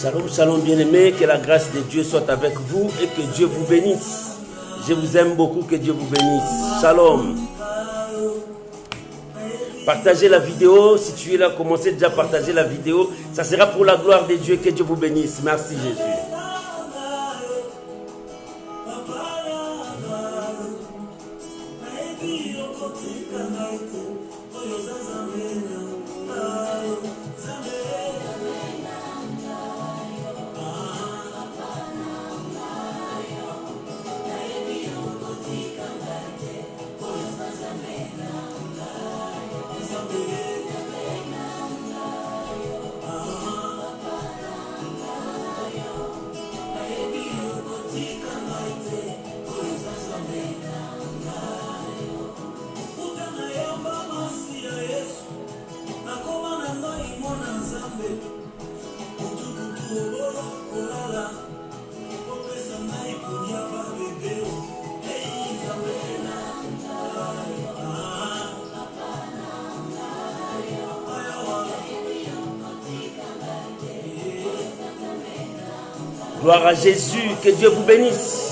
Shalom, shalom bien-aimés, que la grâce de Dieu soit avec vous et que Dieu vous bénisse. Je vous aime beaucoup, que Dieu vous bénisse. Shalom. Partagez la vidéo, si tu es là, commencez déjà à partager la vidéo. Ça sera pour la gloire de Dieu, que Dieu vous bénisse. Merci Jésus. Gloire à Jésus, que Dieu vous bénisse.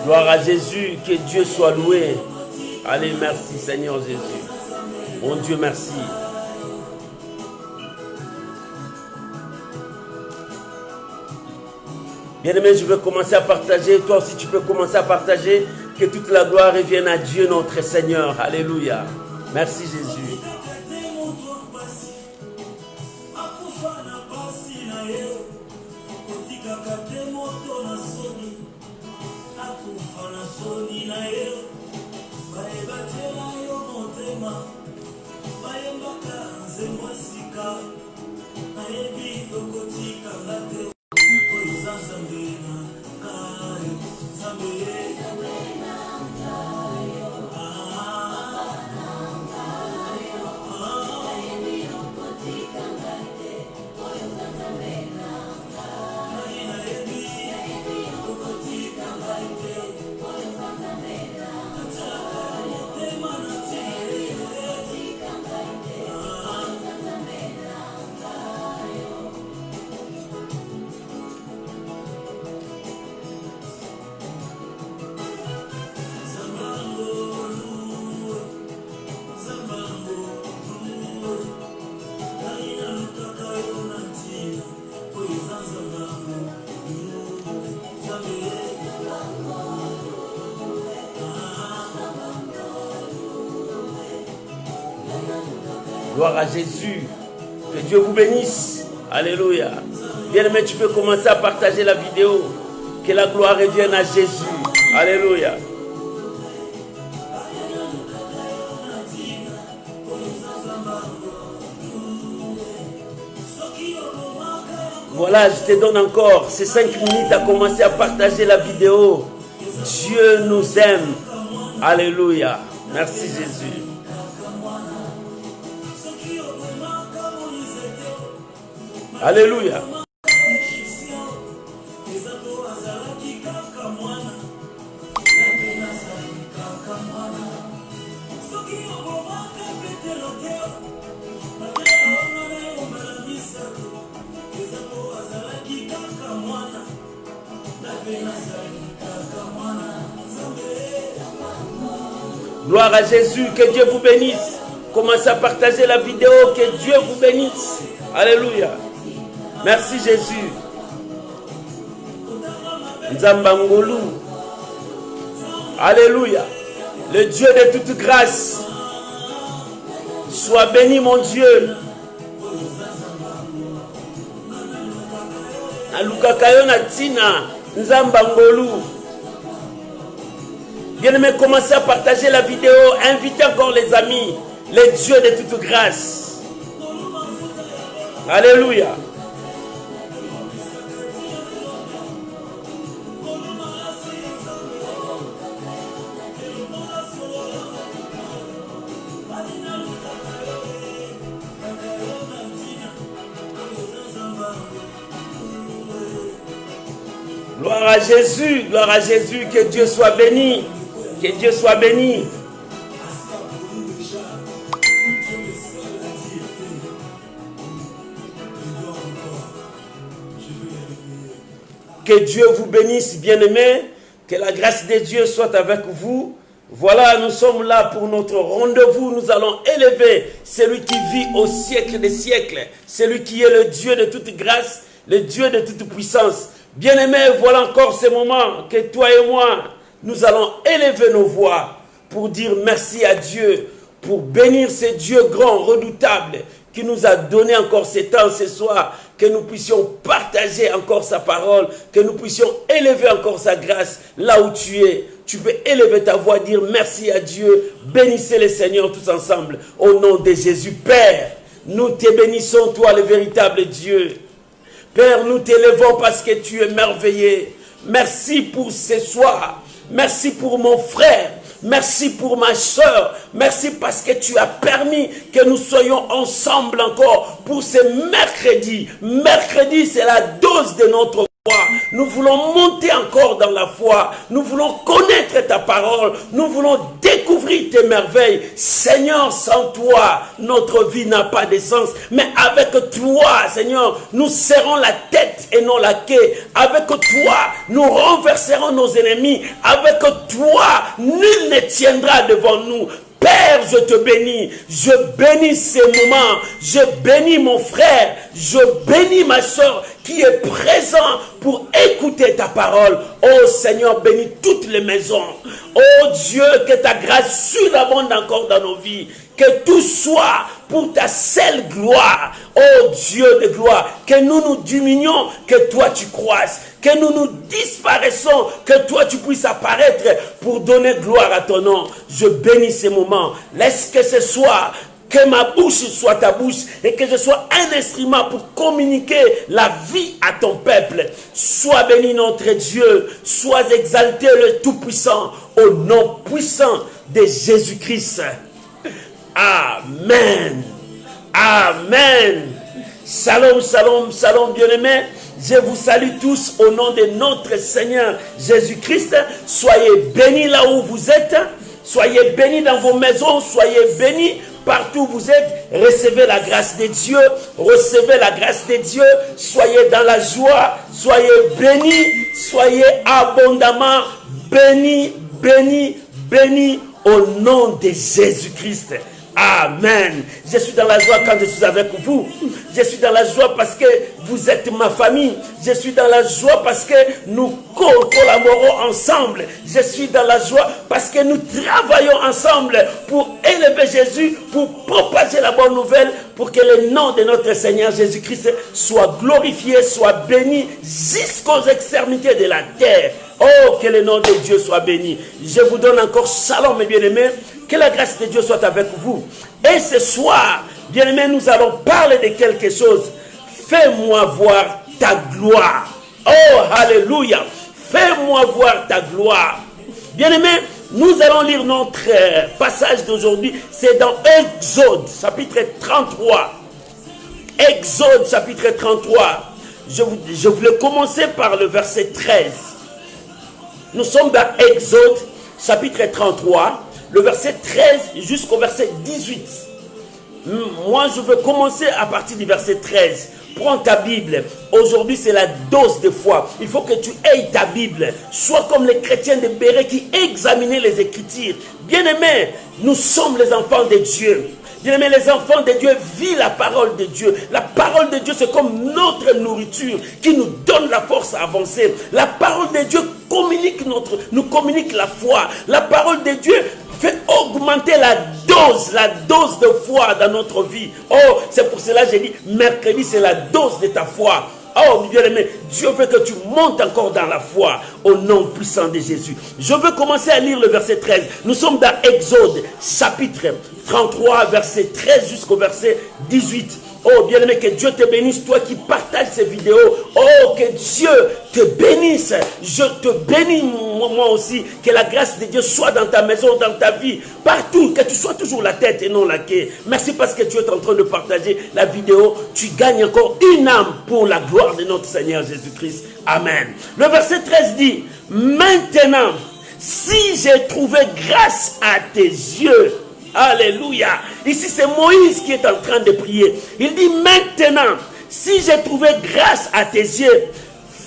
Gloire à Jésus, que Dieu soit loué. Allez, merci Seigneur Jésus. Mon Dieu, merci. Bien-aimé, je vais commencer à partager. Toi aussi, tu peux commencer à partager. Que toute la gloire revienne à Dieu, notre Seigneur. Alléluia. Merci Jésus. Gloire à Jésus. Que Dieu vous bénisse. Alléluia. Bien-aimé, tu peux commencer à partager la vidéo. Que la gloire revienne à Jésus. Alléluia. Voilà, je te donne encore ces 5 minutes à commencer à partager la vidéo. Dieu nous aime. Alléluia. Merci Jésus. Alléluia. Gloire à Jésus, que Dieu vous bénisse. Commencez à partager la vidéo, que Dieu vous bénisse. Alléluia. Merci Jésus. Nzambangolu. Alléluia. Le Dieu de toute grâce. Sois béni, mon Dieu. Alukakayo na tina nzambangolu. Bien-aimé, commencez à partager la vidéo. Invitez encore les amis. Les dieux de toute grâce. Alléluia. Gloire à Jésus, que Dieu soit béni, que Dieu soit béni. Que Dieu vous bénisse, bien-aimés, que la grâce de Dieu soit avec vous. Voilà, nous sommes là pour notre rendez-vous. Nous allons élever celui qui vit au siècle des siècles, celui qui est le Dieu de toute grâce, le Dieu de toute puissance. Bien-aimés, voilà encore ce moment que toi et moi, nous allons élever nos voix pour dire merci à Dieu, pour bénir ce Dieu grand, redoutable, qui nous a donné encore ce temps ce soir, que nous puissions partager encore sa parole, que nous puissions élever encore sa grâce là où tu es. Tu peux élever ta voix, dire merci à Dieu, bénissez le Seigneur tous ensemble, au nom de Jésus. Père, nous te bénissons, toi le véritable Dieu. Père, nous t'élevons parce que tu es merveilleux. Merci pour ce soir. Merci pour mon frère. Merci pour ma soeur. Merci parce que tu as permis que nous soyons ensemble encore pour ce mercredi. Mercredi, c'est la dose de notre foi. Nous voulons monter encore dans la foi. Nous voulons connaître ta parole. Nous voulons découvrir tes merveilles. Seigneur, sans toi, notre vie n'a pas de sens. Mais avec toi, Seigneur, nous serrons la tête et non la queue. Avec toi, nous renverserons nos ennemis. Avec toi, nul ne tiendra devant nous. Père, je te bénis, je bénis ces moments, je bénis mon frère, je bénis ma soeur qui est présent pour écouter ta parole. Oh Seigneur, bénis toutes les maisons. Oh Dieu, que ta grâce surabonde encore dans nos vies. Que tout soit pour ta seule gloire. Oh Dieu de gloire, que nous nous diminuions, que toi tu croisses. Que nous nous disparaissons, que toi tu puisses apparaître pour donner gloire à ton nom. Je bénis ces moments. Laisse que ce soit, que ma bouche soit ta bouche et que je sois un instrument pour communiquer la vie à ton peuple. Sois béni notre Dieu, sois exalté le Tout-Puissant au nom puissant de Jésus-Christ. Amen. Amen. Shalom, shalom, shalom, bien-aimés. Je vous salue tous au nom de notre Seigneur Jésus-Christ. Soyez bénis là où vous êtes. Soyez bénis dans vos maisons. Soyez bénis partout où vous êtes. Recevez la grâce de Dieu. Recevez la grâce de Dieu. Soyez dans la joie. Soyez bénis. Soyez abondamment bénis, bénis, bénis au nom de Jésus-Christ. Amen. Je suis dans la joie quand je suis avec vous. Je suis dans la joie parce que vous êtes ma famille. Je suis dans la joie parce que nous collaborons ensemble. Je suis dans la joie parce que nous travaillons ensemble pour élever Jésus, pour propager la bonne nouvelle, pour que le nom de notre Seigneur Jésus-Christ soit glorifié, soit béni jusqu'aux extrémités de la terre. Oh, que le nom de Dieu soit béni. Je vous donne encore shalom, mes bien-aimés. Que la grâce de Dieu soit avec vous. Et ce soir, bien-aimés, nous allons parler de quelque chose. Fais-moi voir ta gloire. Oh, alléluia. Fais-moi voir ta gloire. Bien-aimés, nous allons lire notre passage d'aujourd'hui. C'est dans Exode, chapitre 33. Exode, chapitre 33. Je voulais commencer par le verset 13. Nous sommes dans Exode, chapitre 33, le verset 13 jusqu'au verset 18. Moi, je veux commencer à partir du verset 13. Prends ta Bible. Aujourd'hui, c'est la dose de foi. Il faut que tu aies ta Bible. Sois comme les chrétiens de Béret qui examinaient les Écritures. Bien-aimés, nous sommes les enfants de Dieu. Bien-aimés, les enfants de Dieu vivent la parole de Dieu. La parole de Dieu, c'est comme notre nourriture qui nous donne la force à avancer. La parole de Dieu nous communique la foi. La parole de Dieu fait augmenter la dose de foi dans notre vie. Oh, c'est pour cela que j'ai dit, mercredi, c'est la dose de ta foi. Oh, bien-aimé, Dieu veut que tu montes encore dans la foi au nom puissant de Jésus. Je veux commencer à lire le verset 13. Nous sommes dans Exode, chapitre 33, verset 13 jusqu'au verset 18. Oh, bien-aimé, que Dieu te bénisse, toi qui partages ces vidéos. Oh, que Dieu te bénisse. Je te bénis, moi aussi. Que la grâce de Dieu soit dans ta maison, dans ta vie, partout. Que tu sois toujours la tête et non la queue. Merci parce que tu es en train de partager la vidéo. Tu gagnes encore une âme pour la gloire de notre Seigneur Jésus-Christ. Amen. Le verset 13 dit, maintenant, si j'ai trouvé grâce à tes yeux, alléluia. Ici, c'est Moïse qui est en train de prier. Il dit, maintenant, si j'ai trouvé grâce à tes yeux,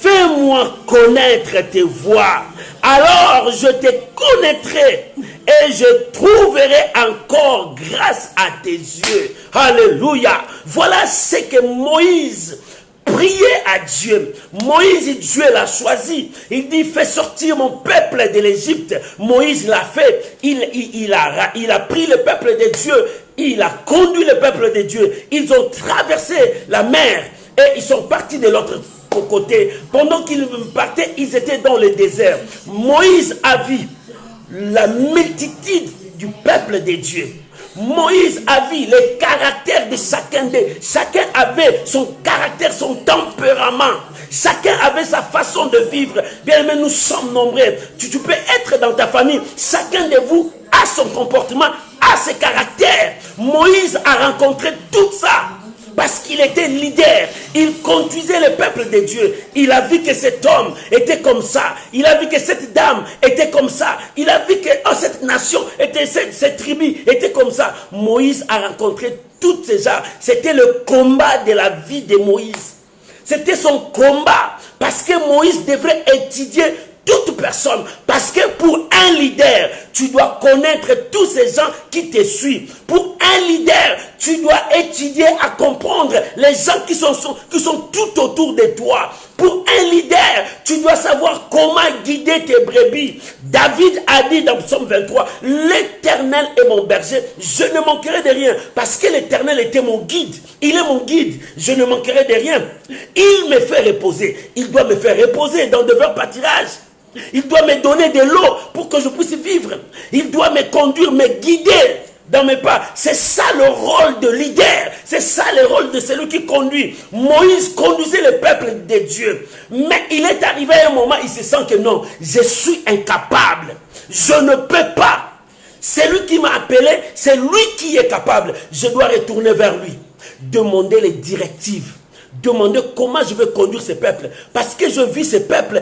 fais-moi connaître tes voies. Alors, je te connaîtrai et je trouverai encore grâce à tes yeux. Alléluia. Voilà ce que Moïse prier à Dieu. Moïse, Dieu l'a choisi. Il dit, fais sortir mon peuple de l'Égypte. Moïse l'a fait. Il a pris le peuple de Dieu. Il a conduit le peuple de Dieu. Ils ont traversé la mer et ils sont partis de l'autre côté. Pendant qu'ils partaient, ils étaient dans le désert. Moïse a vu la multitude du peuple de Dieu. Moïse a vu les caractères de chacun d'eux. Chacun avait son caractère, son tempérament. Chacun avait sa façon de vivre. Bien aimé, nous sommes nombreux. Tu peux être dans ta famille. Chacun de vous a son comportement, a ses caractères. Moïse a rencontré tout ça. Parce qu'il était leader, il conduisait le peuple de Dieu. Il a vu que cet homme était comme ça. Il a vu que cette dame était comme ça. Il a vu que cette nation, cette tribu était comme ça. Moïse a rencontré tous ces gens. C'était le combat de la vie de Moïse. C'était son combat. Parce que Moïse devrait étudier toute personne. Parce que pour un leader, tu dois connaître tous ces gens qui te suivent. Pour un leader, tu dois étudier à comprendre les gens qui sont tout autour de toi. Pour un leader, tu dois savoir comment guider tes brebis. David a dit dans Psaume 23, l'Éternel est mon berger, je ne manquerai de rien. Parce que l'Éternel était mon guide. Il est mon guide, je ne manquerai de rien. Il me fait reposer. Il doit me faire reposer dans de verts pâturages. Il doit me donner de l'eau pour que je puisse vivre. Il doit me conduire, me guider dans mes pas. C'est ça le rôle de leader. C'est ça le rôle de celui qui conduit. Moïse conduisait le peuple de Dieu. Mais il est arrivé à un moment, il se sent que non, je suis incapable. Je ne peux pas. C'est lui qui m'a appelé, c'est lui qui est capable. Je dois retourner vers lui. Demander les directives. Demander comment je vais conduire ce peuple. Parce que je vis ce peuple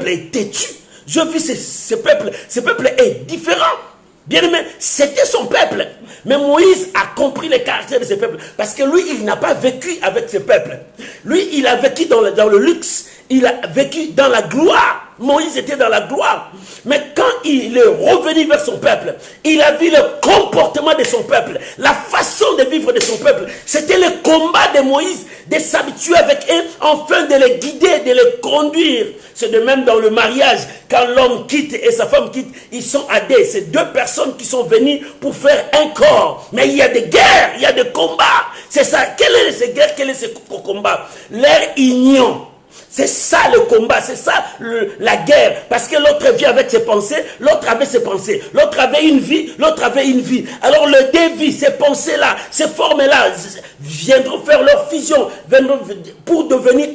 est têtu. Je vis ce peuple est différent. Bien aimé, c'était son peuple. Mais Moïse a compris les caractères de ce peuple. Parce que lui, il n'a pas vécu avec ce peuple. Lui, il a vécu dans le luxe. Il a vécu dans la gloire. Moïse était dans la gloire. Mais quand il est revenu vers son peuple, il a vu le comportement de son peuple, la façon de vivre de son peuple. C'était le combat de Moïse de s'habituer avec eux, afin de les guider, de les conduire. C'est de même dans le mariage, quand l'homme quitte et sa femme quitte, ils sont à deux. C'est deux personnes qui sont venues pour faire un corps. Mais il y a des guerres, il y a des combats. C'est ça. Quelle est ces guerres, quel est ce combat? Leur union. C'est ça le combat, c'est ça la guerre. Parce que l'autre vient avec ses pensées, l'autre avait ses pensées. L'autre avait une vie, l'autre avait une vie. Alors le dévi, ces pensées-là, ces formes-là, viendront faire leur fusion, pour devenir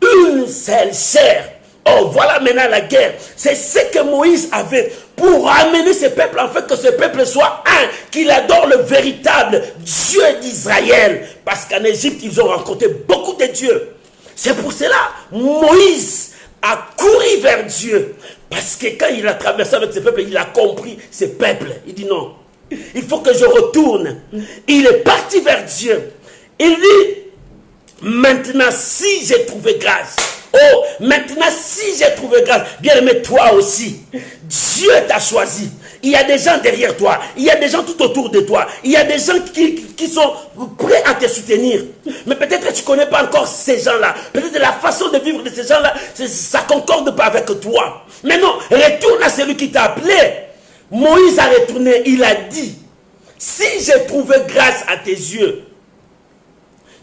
une seule chair. Oh, voilà maintenant la guerre. C'est ce que Moïse avait pour ramener ce peuple, en fait, que ce peuple soit un, qu'il adore le véritable Dieu d'Israël. Parce qu'en Égypte, ils ont rencontré beaucoup de dieux. C'est pour cela, Moïse a couru vers Dieu. Parce que quand il a traversé avec ce peuple, il a compris ce peuple. Il dit non, il faut que je retourne. Il est parti vers Dieu. Il dit, maintenant si j'ai trouvé grâce. Oh, maintenant si j'ai trouvé grâce. Bien aimé, toi aussi. Dieu t'a choisi. Il y a des gens derrière toi. Il y a des gens tout autour de toi. Il y a des gens qui sont prêts à te soutenir. Mais peut-être que tu ne connais pas encore ces gens-là. Peut-être la façon de vivre de ces gens-là, ça ne concorde pas avec toi. Mais non, retourne à celui qui t'a appelé. Moïse a retourné, il a dit, si j'ai trouvé grâce à tes yeux,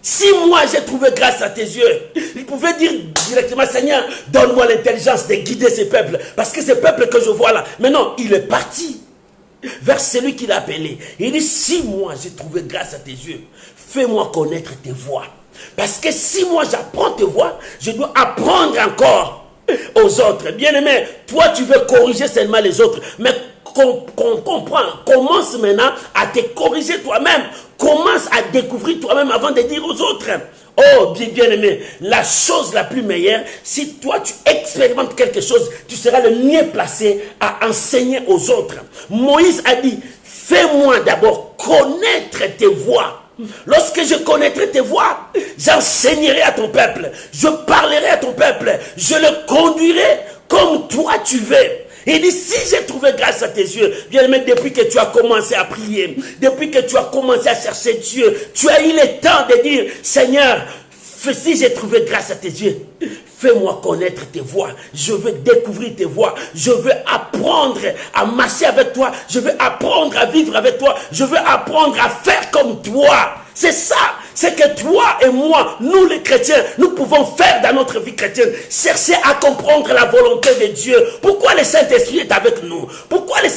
si moi j'ai trouvé grâce à tes yeux, il pouvait dire directement, Seigneur, donne-moi l'intelligence de guider ces peuples, parce que ces peuples que je vois là, mais non, il est parti vers celui qui l'a appelé. Il dit, si moi j'ai trouvé grâce à tes yeux, fais-moi connaître tes voies. Parce que si moi j'apprends tes voies, je dois apprendre encore aux autres. Bien-aimé, toi tu veux corriger seulement les autres, mais comprends, commence maintenant à te corriger toi-même, commence à découvrir toi-même avant de dire aux autres. Oh, bien-aimé, la chose la plus meilleure, si toi tu expérimentes quelque chose, tu seras le mieux placé à enseigner aux autres. Moïse a dit, fais-moi d'abord connaître tes voies. Lorsque je connaîtrai tes voies, j'enseignerai à ton peuple, je parlerai à ton peuple, je le conduirai comme toi tu veux. Il dit, si j'ai trouvé grâce à tes yeux, bien-aimé, depuis que tu as commencé à prier, depuis que tu as commencé à chercher Dieu, tu as eu le temps de dire, Seigneur, si j'ai trouvé grâce à tes yeux, fais-moi connaître tes voies. Je veux découvrir tes voies. Je veux apprendre à marcher avec toi. Je veux apprendre à vivre avec toi. Je veux apprendre à faire comme toi. C'est ça. C'est que toi et moi, nous les chrétiens, nous pouvons faire dans notre vie chrétienne. Chercher à comprendre la volonté de Dieu. Pourquoi le Saint-Esprit est avec nous? Pourquoi le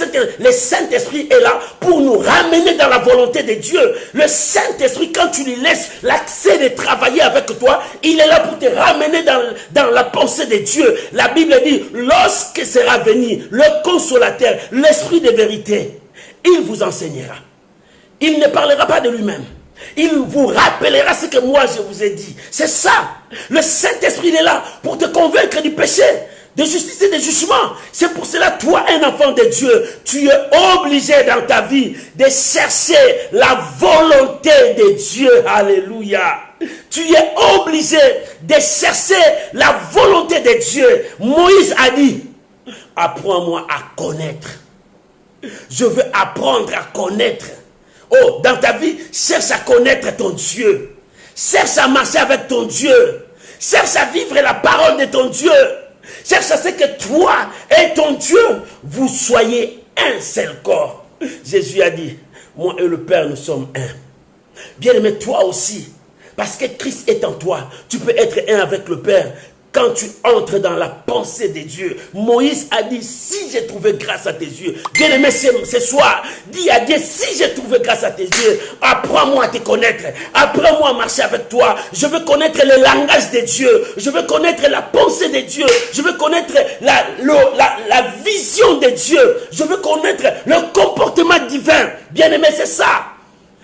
Saint-Esprit est là pour nous ramener dans la volonté de Dieu? Le Saint-Esprit, quand tu lui laisses l'accès de travailler avec toi, il est là pour te ramener dans la pensée de Dieu. La Bible dit, lorsque sera venu le consolateur, l'Esprit de vérité, il vous enseignera. Il ne parlera pas de lui-même. Il vous rappellera ce que moi je vous ai dit. C'est ça. Le Saint-Esprit est là pour te convaincre du péché, de justice et de jugement. C'est pour cela, toi, un enfant de Dieu, tu es obligé dans ta vie de chercher la volonté de Dieu. Alléluia. Tu es obligé de chercher la volonté de Dieu. Moïse a dit, apprends-moi à connaître. Je veux apprendre à connaître. Oh, dans ta vie, cherche à connaître ton Dieu. Cherche à marcher avec ton Dieu. Cherche à vivre la parole de ton Dieu. Cherche à ce que toi et ton Dieu, vous soyez un seul corps. Jésus a dit, moi et le Père, nous sommes un. Bien-aimé, toi aussi, parce que Christ est en toi, tu peux être un avec le Père. Quand tu entres dans la pensée de Dieu, Moïse a dit, si j'ai trouvé grâce à tes yeux, bien-aimé, ce soir, dis à Dieu, si j'ai trouvé grâce à tes yeux, apprends-moi à te connaître, apprends-moi à marcher avec toi, je veux connaître le langage de Dieu, je veux connaître la pensée de Dieu, je veux connaître la vision de Dieu, je veux connaître le comportement divin, bien-aimé, c'est ça.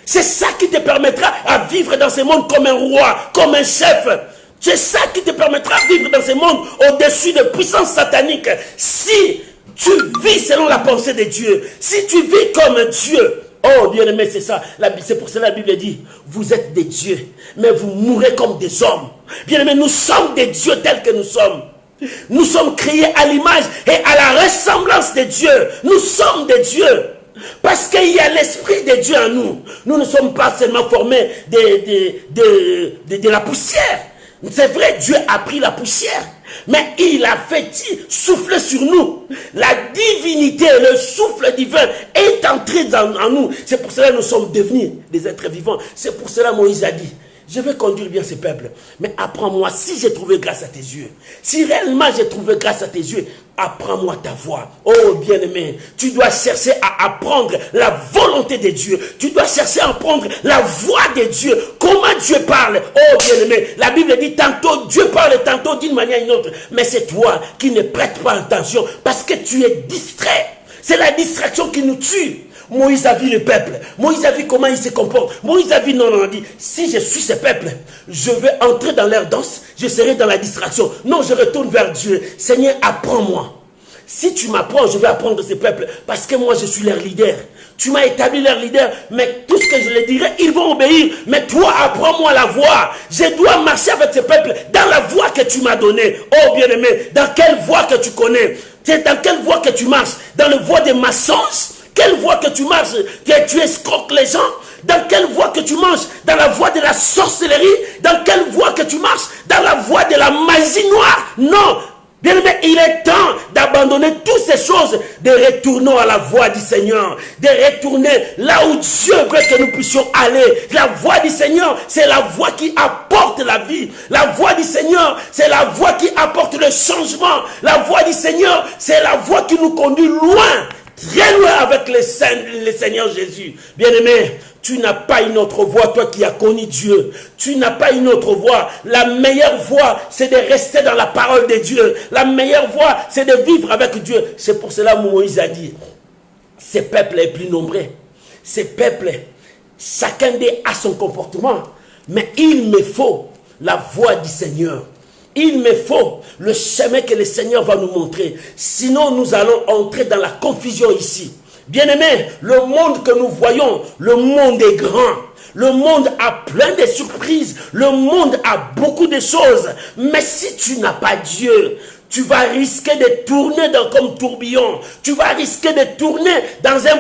C'est ça qui te permettra à vivre dans ce monde comme un roi, comme un chef. C'est ça qui te permettra de vivre dans ce monde au-dessus de puissances sataniques. Si tu vis selon la pensée de Dieu, si tu vis comme Dieu, oh bien-aimé, c'est ça. C'est pour cela que la Bible dit, vous êtes des dieux, mais vous mourrez comme des hommes. Bien-aimé, nous sommes des dieux tels que nous sommes. Nous sommes créés à l'image et à la ressemblance de Dieu. Nous sommes des dieux. Parce qu'il y a l'Esprit de Dieu en nous. Nous ne sommes pas seulement formés de la poussière. C'est vrai, Dieu a pris la poussière, mais il a fait souffler sur nous. La divinité, le souffle divin est entré en nous. C'est pour cela que nous sommes devenus des êtres vivants. C'est pour cela que Moïse a dit, je vais conduire bien ce peuple, mais apprends-moi, si j'ai trouvé grâce à tes yeux, si réellement j'ai trouvé grâce à tes yeux, apprends-moi ta voix. Oh bien-aimé, tu dois chercher à apprendre la volonté de Dieu. Tu dois chercher à apprendre la voix de Dieu. Comment Dieu parle. Oh bien-aimé, la Bible dit tantôt Dieu parle, tantôt d'une manière ou d'une autre. Mais c'est toi qui ne prêtes pas attention parce que tu es distrait. C'est la distraction qui nous tue. Moïse a vu le peuple. Moïse a vu comment il se comporte. Moïse a vu, non, on dit, si je suis ce peuple, je vais entrer dans leur danse, je serai dans la distraction. Non, je retourne vers Dieu. Seigneur, apprends-moi. Si tu m'apprends, je vais apprendre de ce peuple. Parce que moi, je suis leur leader. Tu m'as établi leur leader. Mais tout ce que je leur dirai, ils vont obéir. Mais toi, apprends-moi la voie. Je dois marcher avec ce peuple dans la voie que tu m'as donnée. Oh bien-aimé, dans quelle voie que tu connais? C'est dans quelle voie que tu marches? Dans la voie des mensonges? Quelle voie que tu marches, que tu escroques les gens? Dans quelle voie que tu marches? Dans la voie de la sorcellerie? Dans quelle voie que tu marches? Dans la voie de la magie noire? Non! Bien-aimé, il est temps d'abandonner toutes ces choses, de retourner à la voie du Seigneur, de retourner là où Dieu veut que nous puissions aller. La voie du Seigneur, c'est la voie qui apporte la vie. La voie du Seigneur, c'est la voie qui apporte le changement. La voie du Seigneur, c'est la voie qui nous conduit loin, très loin avec le Seigneur Jésus. Bien-aimé, tu n'as pas une autre voie, toi qui as connu Dieu. Tu n'as pas une autre voie. La meilleure voie, c'est de rester dans la parole de Dieu. La meilleure voie, c'est de vivre avec Dieu. C'est pour cela que Moïse a dit, ces peuples les plus nombreux, ces peuples, chacun d'eux a son comportement. Mais il me faut la voie du Seigneur. Il me faut le chemin que le Seigneur va nous montrer. Sinon, nous allons entrer dans la confusion ici. Bien-aimés, le monde que nous voyons, le monde est grand. Le monde a plein de surprises. Le monde a beaucoup de choses. Mais si tu n'as pas Dieu, tu vas risquer de tourner comme tourbillon. Tu vas risquer de tourner dans un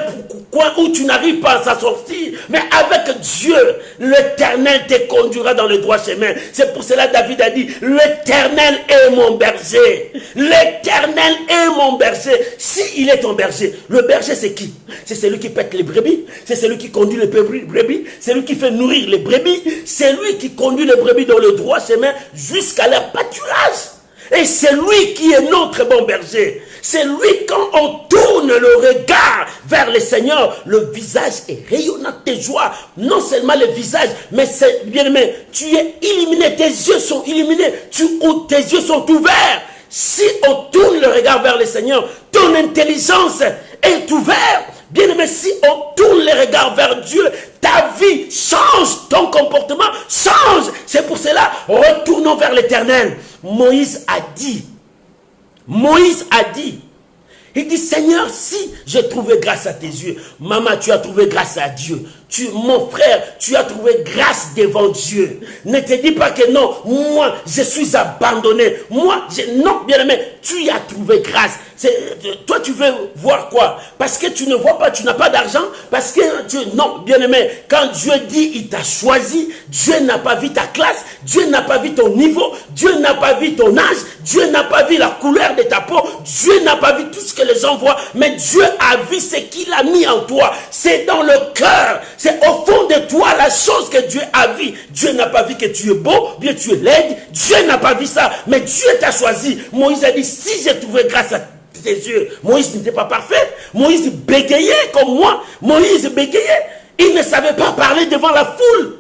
coin où tu n'arrives pas à s'en sortir. Mais avec Dieu, l'Éternel te conduira dans le droit chemin. C'est pour cela que David a dit, l'Éternel est mon berger. L'Éternel est mon berger. S'il est ton berger, le berger c'est qui? C'est celui qui pète les brebis. C'est celui qui conduit les brebis. C'est lui qui fait nourrir les brebis. C'est lui qui conduit les brebis dans le droit chemin jusqu'à leur pâturage. Et c'est lui qui est notre bon berger. C'est lui, quand on tourne le regard vers le Seigneur, le visage est rayonnant de joie. Non seulement le visage, mais c'est bien aimé, tu es illuminé, tes yeux sont illuminés, tes yeux sont ouverts. Si on tourne le regard vers le Seigneur, ton intelligence est ouverte. Bien aimé, si on tourne le regard vers Dieu, ta vie change, ton comportement change. C'est pour cela, retournons vers l'Éternel. Moïse a dit, il dit, Seigneur, si j'ai trouvé grâce à tes yeux, maman, tu as trouvé grâce à Dieu. Mon frère, tu as trouvé grâce devant Dieu. Ne te dis pas que non, moi, je suis abandonné. Non, bien aimé, tu as trouvé grâce. Toi, tu veux voir quoi? Parce que tu ne vois pas, tu n'as pas d'argent. Parce que non, bien aimé, quand Dieu dit, il t'a choisi, Dieu n'a pas vu ta classe, Dieu n'a pas vu ton niveau, Dieu n'a pas vu ton âge, Dieu n'a pas vu la couleur de ta peau, Dieu n'a pas vu tout ce que les gens voient, mais Dieu a vu ce qu'il a mis en toi. C'est dans le cœur. C'est au fond de toi la chose que Dieu a vu. Dieu n'a pas vu que tu es beau, bien tu es laide. Dieu n'a pas vu ça, mais Dieu t'a choisi. Moïse a dit, si j'ai trouvé grâce à tes yeux. Moïse n'était pas parfait. Moïse bégayait comme moi. Moïse bégayait. Il ne savait pas parler devant la foule.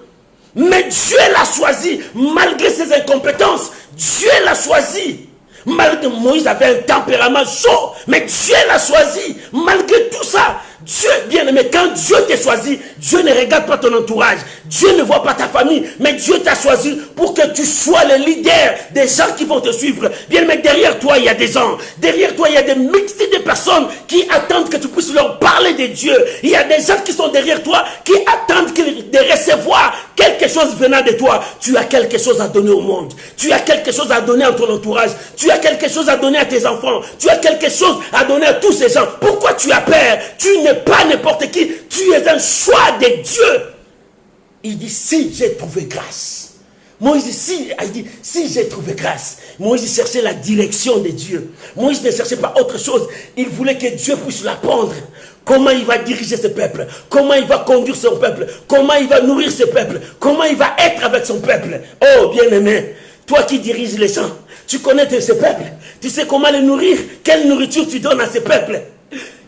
Mais Dieu l'a choisi, malgré ses incompétences. Dieu l'a choisi. Malgré Moïse avait un tempérament chaud, mais Dieu l'a choisi. Malgré tout ça, Dieu, bien aimé, quand Dieu t'a choisi, Dieu ne regarde pas ton entourage. Dieu ne voit pas ta famille, mais Dieu t'a choisi pour que tu sois le leader des gens qui vont te suivre. Bien aimé, derrière toi, il y a des gens. Derrière toi, il y a des multitudes de personnes qui attendent que tu puisses leur parler de Dieu. Il y a des gens qui sont derrière toi, qui attendent de recevoir quelque chose venant de toi. Tu as quelque chose à donner au monde. Tu as quelque chose à donner à ton entourage. Tu as quelque chose à donner à tes enfants. Tu as quelque chose à donner à tous ces gens. Pourquoi tu as peur? Tu n'es pas n'importe qui. Tu es un choix de Dieu. Il dit, si j'ai trouvé grâce. Moïse, il dit, si j'ai trouvé grâce. Moïse cherchait la direction de Dieu. Moïse ne cherchait pas autre chose. Il voulait que Dieu puisse l'apprendre. Comment il va diriger ce peuple? Comment il va conduire son peuple? Comment il va nourrir ce peuple? Comment il va être avec son peuple? Oh, bien-aimé, toi qui diriges les gens, tu connais ce peuple. Tu sais comment les nourrir? Quelle nourriture tu donnes à ce peuple?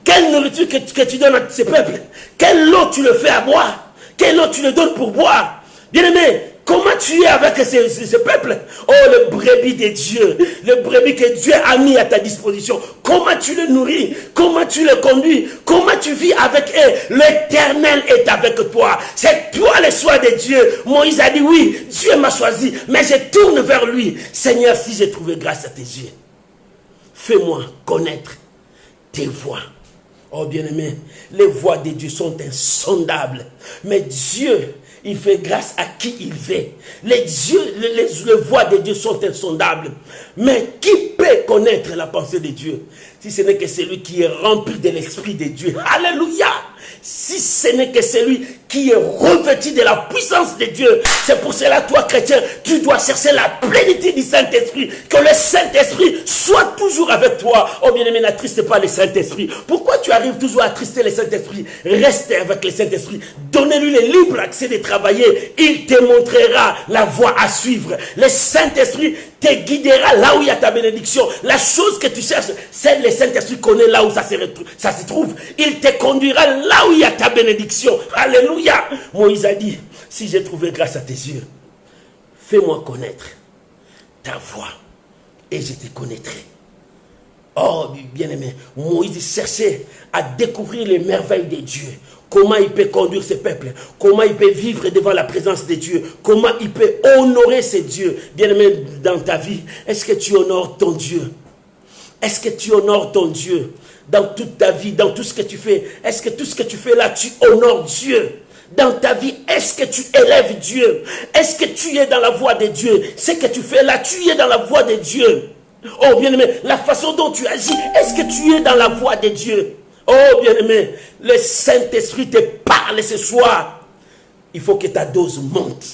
Quelle nourriture que tu donnes à ce peuple? Quelle eau tu le fais à boire? Quelle eau tu le donnes pour boire? Bien-aimé, comment tu es avec ce peuple? Oh, le brebis de Dieu, le brebis que Dieu a mis à ta disposition. Comment tu le nourris? Comment tu le conduis? Comment tu vis avec eux? L'Éternel est avec toi. C'est toi le choix de Dieu. Moïse a dit, oui, Dieu m'a choisi, mais je tourne vers lui. Seigneur, si j'ai trouvé grâce à tes yeux, fais-moi connaître tes voies. Oh bien-aimé, les voies de Dieu sont insondables. Mais Dieu, il fait grâce à qui il veut. Les voies de Dieu sont insondables. Mais qui peut connaître la pensée de Dieu? Si ce n'est que celui qui est rempli de l'Esprit de Dieu. Alléluia! si ce n'est que celui qui est revêtu de la puissance de Dieu. C'est pour cela, toi, chrétien, tu dois chercher la plénitude du Saint-Esprit. Que le Saint-Esprit soit toujours avec toi. Oh bien-aimé, n'attriste pas le Saint-Esprit. Pourquoi tu arrives toujours à attrister le Saint-Esprit? Reste avec le Saint-Esprit. Donnez-lui le libre accès de travailler. Il te montrera la voie à suivre. Le Saint-Esprit te guidera là où il y a ta bénédiction. La chose que tu cherches, c'est le Saint-Esprit connaît là où ça se trouve. Il te conduira là où il y a ta bénédiction. Alléluia. Moïse a dit, si j'ai trouvé grâce à tes yeux, fais-moi connaître ta voix et je te connaîtrai. Oh, bien-aimé, Moïse cherchait à découvrir les merveilles de Dieu. Comment il peut conduire ses peuples, comment il peut vivre devant la présence de Dieu, comment il peut honorer ses dieux. Bien-aimé, dans ta vie, est-ce que tu honores ton Dieu? Est-ce que tu honores ton Dieu dans toute ta vie, dans tout ce que tu fais? Est-ce que tout ce que tu fais là, tu honores Dieu? Dans ta vie, est-ce que tu élèves Dieu? Est-ce que tu es dans la voie de Dieu? Ce que tu fais là, tu es dans la voie de Dieu. Oh bien-aimé, la façon dont tu agis, est-ce que tu es dans la voie de Dieu? Oh bien-aimé, le Saint-Esprit te parle ce soir. Il faut que ta dose monte.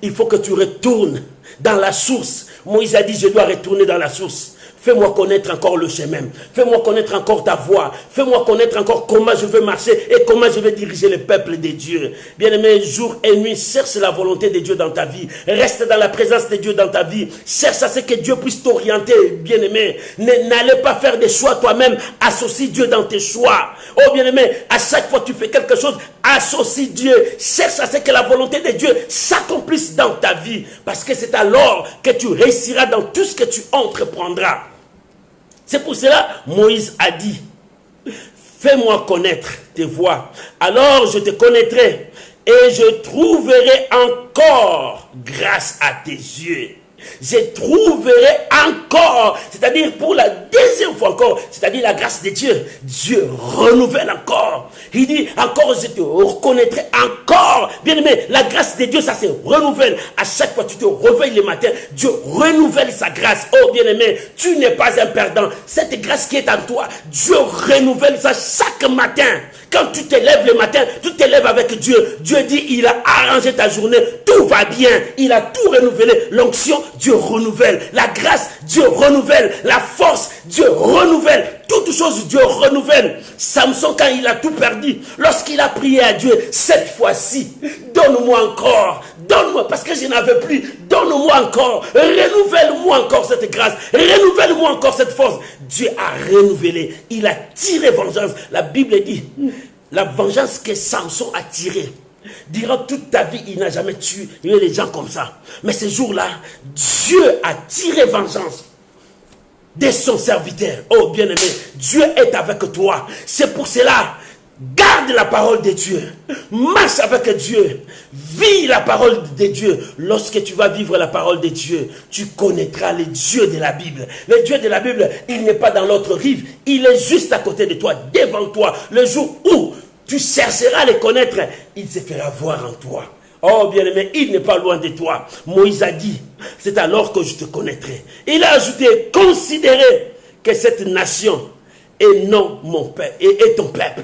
Il faut que tu retournes dans la source. Moïse a dit, je dois retourner dans la source. Fais-moi connaître encore le chemin. Fais-moi connaître encore ta voie. Fais-moi connaître encore comment je veux marcher et comment je vais diriger le peuple de Dieu. Bien-aimé, jour et nuit, cherche la volonté de Dieu dans ta vie. Reste dans la présence de Dieu dans ta vie. Cherche à ce que Dieu puisse t'orienter, bien-aimé. N'allez pas faire des choix toi-même. Associe Dieu dans tes choix. Oh, bien-aimé, à chaque fois que tu fais quelque chose, associe Dieu. Cherche à ce que la volonté de Dieu s'accomplisse dans ta vie. Parce que c'est alors que tu réussiras dans tout ce que tu entreprendras. C'est pour cela, Moïse a dit, fais-moi connaître tes voies, alors je te connaîtrai et je trouverai encore grâce à tes yeux. Je trouverai encore, c'est-à-dire pour la deuxième fois encore, c'est-à-dire la grâce de Dieu. Dieu renouvelle encore. Il dit encore, je te reconnaîtrai encore. Bien aimé, la grâce de Dieu, ça se renouvelle. À chaque fois que tu te réveilles le matin, Dieu renouvelle sa grâce. Oh bien aimé, tu n'es pas un perdant. Cette grâce qui est en toi, Dieu renouvelle ça chaque matin. Quand tu te lèves le matin, tu te lèves avec Dieu. Dieu dit, il a arrangé ta journée. Tout va bien. Il a tout renouvelé. L'onction, Dieu renouvelle. La grâce, Dieu renouvelle. La force, Dieu renouvelle. Toutes choses, Dieu renouvelle. Samson, quand il a tout perdu, lorsqu'il a prié à Dieu, cette fois-ci, donne-moi encore. Donne-moi, parce que je n'avais plus. Donne-moi encore. Renouvelle-moi encore cette grâce. Renouvelle-moi encore cette force. Dieu a renouvelé. Il a tiré vengeance. La Bible dit, la vengeance que Samson a tirée. Durant toute ta vie, il n'a jamais tué les gens comme ça. Mais ce jour-là, Dieu a tiré vengeance de son serviteur. Oh bien-aimé, Dieu est avec toi. C'est pour cela, garde la parole de Dieu. Marche avec Dieu. Vis la parole de Dieu. Lorsque tu vas vivre la parole de Dieu, tu connaîtras les dieux de la Bible. Le Dieu de la Bible, il n'est pas dans l'autre rive. Il est juste à côté de toi, devant toi. Le jour où tu chercheras à les connaître, il se fera voir en toi. Oh bien-aimé, il n'est pas loin de toi. Moïse a dit, c'est alors que je te connaîtrai. Il a ajouté, considérez que cette nation est non mon peuple, est ton peuple.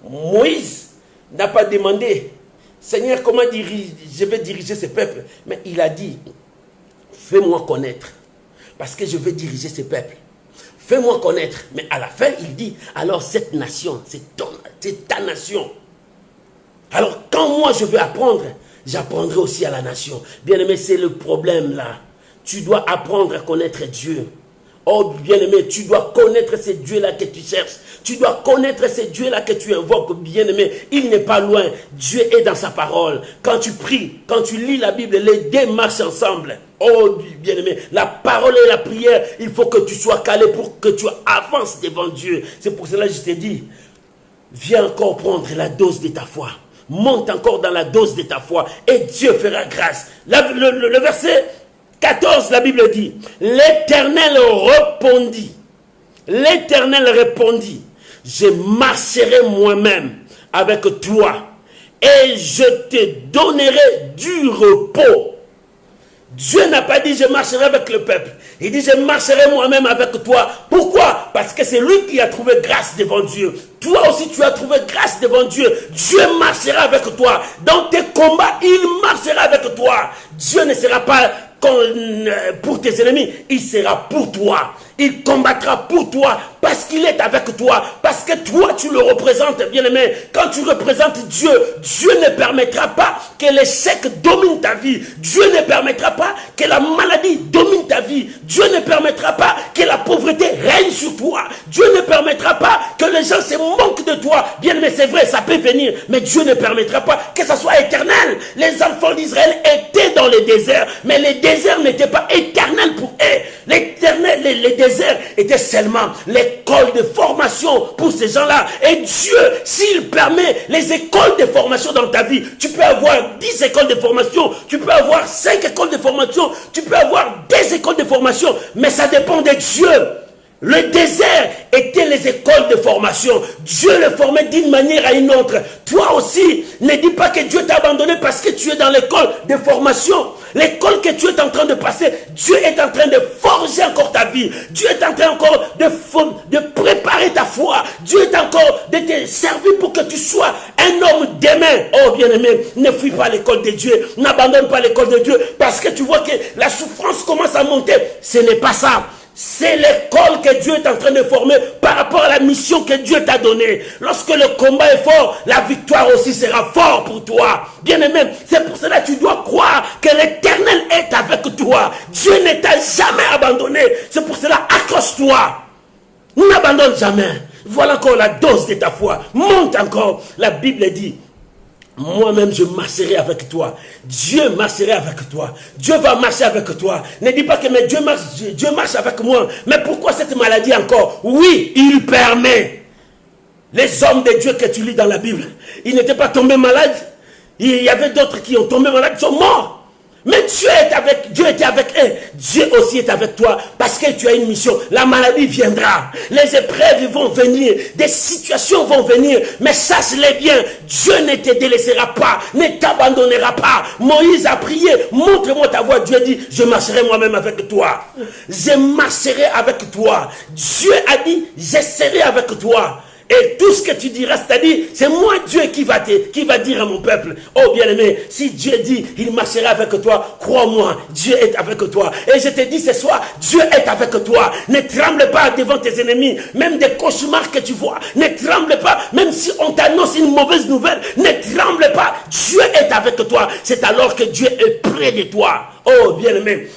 Moïse n'a pas demandé, Seigneur, comment je vais diriger ce peuple? Mais il a dit, fais-moi connaître, parce que je vais diriger ce peuple. Fais-moi connaître. Mais à la fin, il dit, alors cette nation, c'est ta nation. Alors quand moi je veux apprendre, j'apprendrai aussi à la nation. Bien-aimé, c'est le problème là. Tu dois apprendre à connaître Dieu. Oh bien-aimé, tu dois connaître ce Dieu-là que tu cherches. Tu dois connaître ce Dieu-là que tu invoques, bien-aimé. Il n'est pas loin. Dieu est dans sa parole. Quand tu pries, quand tu lis la Bible, les deux marchent ensemble. Oh bien-aimé, la parole et la prière, il faut que tu sois calé pour que tu avances devant Dieu. C'est pour cela que je t'ai dit, viens encore prendre la dose de ta foi. Monte encore dans la dose de ta foi et Dieu fera grâce. Le verset 14, la Bible dit, l'Éternel répondit, je marcherai moi-même avec toi et je te donnerai du repos. Dieu n'a pas dit je marcherai avec le peuple. Il dit je marcherai moi-même avec toi. Pourquoi? Parce que c'est lui qui a trouvé grâce devant Dieu. Toi aussi tu as trouvé grâce devant Dieu. Dieu marchera avec toi. Dans tes combats, il marchera avec toi. Dieu ne sera pas pour tes ennemis, il sera pour toi. Il combattra pour toi parce qu'il est avec toi. Parce que toi, tu le représentes, bien-aimé. Quand tu représentes Dieu, Dieu ne permettra pas que l'échec domine ta vie. Dieu ne permettra pas que la maladie domine ta vie. Dieu ne permettra pas que la pauvreté règne sur toi. Dieu ne permettra pas que les gens se moquent de toi. Bien-aimé, c'est vrai, ça peut venir. Mais Dieu ne permettra pas que ça soit éternel. Les enfants d'Israël étaient dans le désert. Mais les déserts n'étaient pas éternels pour eux. Les déserts étaient seulement l'école de formation pour ces gens-là. Et Dieu, s'il permet les écoles de formation dans ta vie, tu peux avoir 10 écoles de formation, tu peux avoir 5 écoles de formation, tu peux avoir 10 écoles de formation, mais ça dépend de Dieu. Le désert était les écoles de formation. Dieu le formait d'une manière à une autre. Toi aussi, ne dis pas que Dieu t'a abandonné parce que tu es dans l'école de formation. L'école que tu es en train de passer, Dieu est en train de forger encore ta vie. Dieu est en train encore de préparer ta foi. Dieu est encore de te servir pour que tu sois un homme demain. Oh bien-aimé, ne fuis pas l'école de Dieu. N'abandonne pas l'école de Dieu parce que tu vois que la souffrance commence à monter. Ce n'est pas ça. C'est l'école que Dieu est en train de former par rapport à la mission que Dieu t'a donnée. Lorsque le combat est fort, la victoire aussi sera forte pour toi. Bien-aimé, c'est pour cela que tu dois croire que l'Éternel est avec toi. Dieu ne t'a jamais abandonné. C'est pour cela, accroche-toi. N'abandonne jamais. Voilà encore la dose de ta foi. Monte encore. La Bible dit, moi-même je marcherai avec toi. Dieu marcherait avec toi. Dieu va marcher avec toi. Ne dis pas que mais Dieu marche avec moi. Mais pourquoi cette maladie encore? Oui, il permet. Les hommes de Dieu que tu lis dans la Bible, ils n'étaient pas tombés malades. Il y avait d'autres qui ont tombé malades, ils sont morts. Mais Dieu était avec eux. Dieu aussi est avec toi parce que tu as une mission. La maladie viendra. Les épreuves vont venir. Des situations vont venir. Mais sache-les bien. Dieu ne te délaissera pas. Ne t'abandonnera pas. Moïse a prié. Montre-moi ta voie. Dieu dit, je marcherai moi-même avec toi. Je marcherai avec toi. Dieu a dit, je serai avec toi. Et tout ce que tu diras, c'est-à-dire, c'est moi Dieu qui va dire à mon peuple, oh bien-aimé, si Dieu dit, il marchera avec toi, crois-moi, Dieu est avec toi. Et je te dis ce soir, Dieu est avec toi. Ne tremble pas devant tes ennemis, même des cauchemars que tu vois. Ne tremble pas, même si on t'annonce une mauvaise nouvelle, ne tremble pas. Dieu est avec toi. C'est alors que Dieu est près de toi. Oh bien-aimé,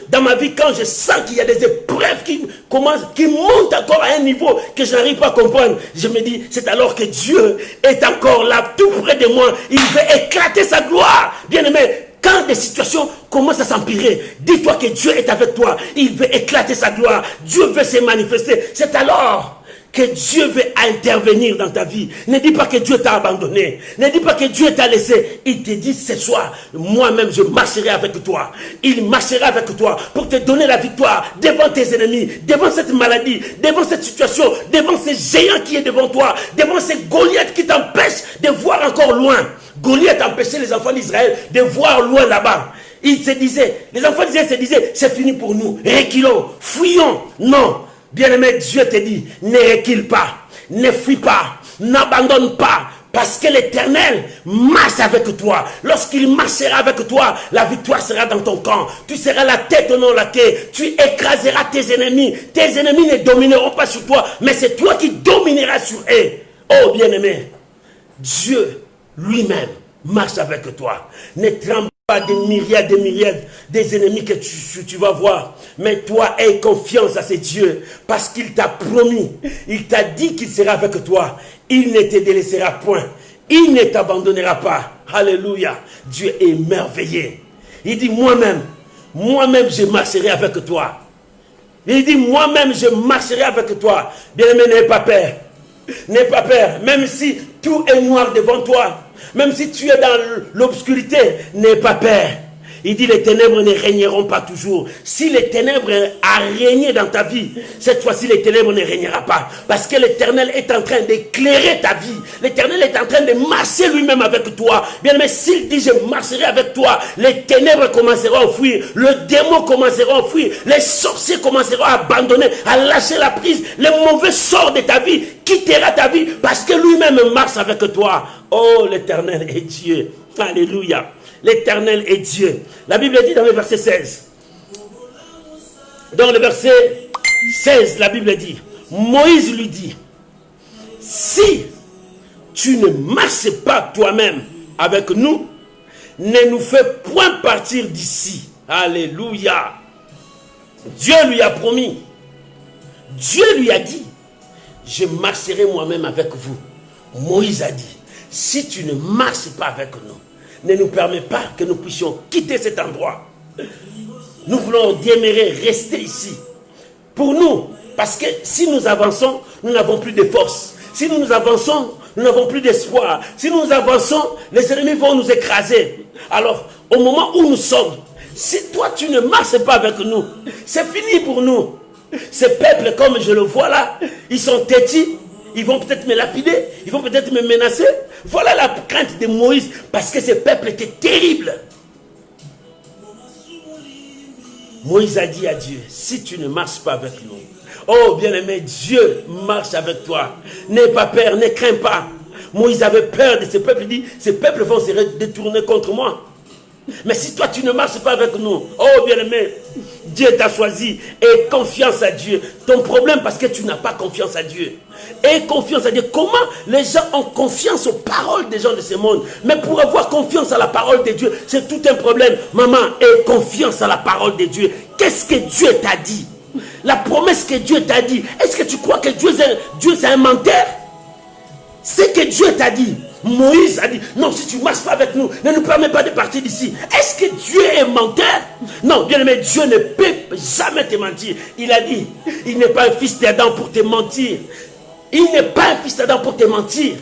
dans ma vie, quand je sens qu'il y a des épreuves qui montent encore à un niveau que je n'arrive pas à comprendre, je me dis, c'est alors que Dieu est encore là, tout près de moi. Il veut éclater sa gloire. Bien-aimé, quand des situations commencent à s'empirer, dis-toi que Dieu est avec toi. Il veut éclater sa gloire. Dieu veut se manifester. C'est alors que Dieu veut intervenir dans ta vie. Ne dis pas que Dieu t'a abandonné. Ne dis pas que Dieu t'a laissé. Il te dit ce soir, moi-même je marcherai avec toi. Il marchera avec toi pour te donner la victoire devant tes ennemis, devant cette maladie, devant cette situation, devant ce géant qui est devant toi, devant ces Goliaths qui t'empêchent de voir encore loin. Goliath empêchait les enfants d'Israël de voir loin là-bas. Les enfants d'Israël se disaient, c'est fini pour nous. Reculons, fuyons. Non. Bien-aimé, Dieu te dit, ne recule pas, ne fuis pas, n'abandonne pas, parce que l'Éternel marche avec toi. Lorsqu'il marchera avec toi, la victoire sera dans ton camp. Tu seras la tête au nom de la tête. Tu écraseras tes ennemis. Tes ennemis ne domineront pas sur toi, mais c'est toi qui domineras sur eux. Oh bien-aimé, Dieu lui-même marche avec toi. Ne tremble pas des myriades des ennemis que tu vas voir. Mais toi, aie confiance à ce Dieu parce qu'il t'a promis. Il t'a dit qu'il sera avec toi. Il ne te délaissera point. Il ne t'abandonnera pas. Alléluia. Dieu est merveilleux. Il dit, moi-même, je marcherai avec toi. Il dit, moi-même, je marcherai avec toi. Bien-aimé, n'aie pas peur. N'aie pas peur. Même si tout est noir devant toi, même si tu es dans l'obscurité, n'aie pas peur. Il dit les ténèbres ne régneront pas toujours. Si les ténèbres a régné dans ta vie, cette fois-ci les ténèbres ne régnera pas. Parce que l'Éternel est en train d'éclairer ta vie. L'Éternel est en train de marcher lui-même avec toi. Bien aimé, s'il dit je marcherai avec toi, les ténèbres commenceront à fuir. Le démon commencera à fuir. Les sorciers commenceront à abandonner, à lâcher la prise. Le mauvais sort de ta vie quittera ta vie parce que lui-même marche avec toi. Oh, l'Éternel est Dieu. Alléluia. L'Éternel est Dieu. La Bible dit dans le verset 16. Dans le verset 16, la Bible dit, Moïse lui dit, si tu ne marches pas toi-même avec nous, ne nous fais point partir d'ici. Alléluia. Dieu lui a promis. Dieu lui a dit, je marcherai moi-même avec vous. Moïse a dit, si tu ne marches pas avec nous, ne nous permets pas que nous puissions quitter cet endroit. Nous voulons demeurer, rester ici. Pour nous, parce que si nous avançons, nous n'avons plus de force. Si nous avançons, nous n'avons plus d'espoir. Si nous avançons, les ennemis vont nous écraser. Alors, au moment où nous sommes, si toi tu ne marches pas avec nous, c'est fini pour nous. Ces peuples, comme je le vois là, ils sont têtus. Ils vont peut-être me lapider, ils vont peut-être me menacer. Voilà la crainte de Moïse, parce que ce peuple était terrible. Moïse a dit à Dieu, si tu ne marches pas avec nous, oh bien-aimé, Dieu marche avec toi. N'aie pas peur, ne crains pas. Moïse avait peur de ce peuple, il dit, ces peuples vont se détourner contre moi. Mais si toi tu ne marches pas avec nous, oh bien-aimé, Dieu t'a choisi. Aie confiance à Dieu. Ton problème parce que tu n'as pas confiance à Dieu. Aie confiance à Dieu. Comment les gens ont confiance aux paroles des gens de ce monde? Mais pour avoir confiance à la parole de Dieu, c'est tout un problème. Maman, aie confiance à la parole de Dieu. Qu'est-ce que Dieu t'a dit? La promesse que Dieu t'a dit. Est-ce que tu crois que Dieu c'est un menteur? C'est que Dieu t'a dit. Moïse a dit, non, si tu ne marches pas avec nous, ne nous permets pas de partir d'ici. Est-ce que Dieu est menteur? Non, bien aimé, Dieu ne peut jamais te mentir. Il a dit, il n'est pas un fils d'Adam pour te mentir. Il n'est pas un fils d'Adam pour te mentir.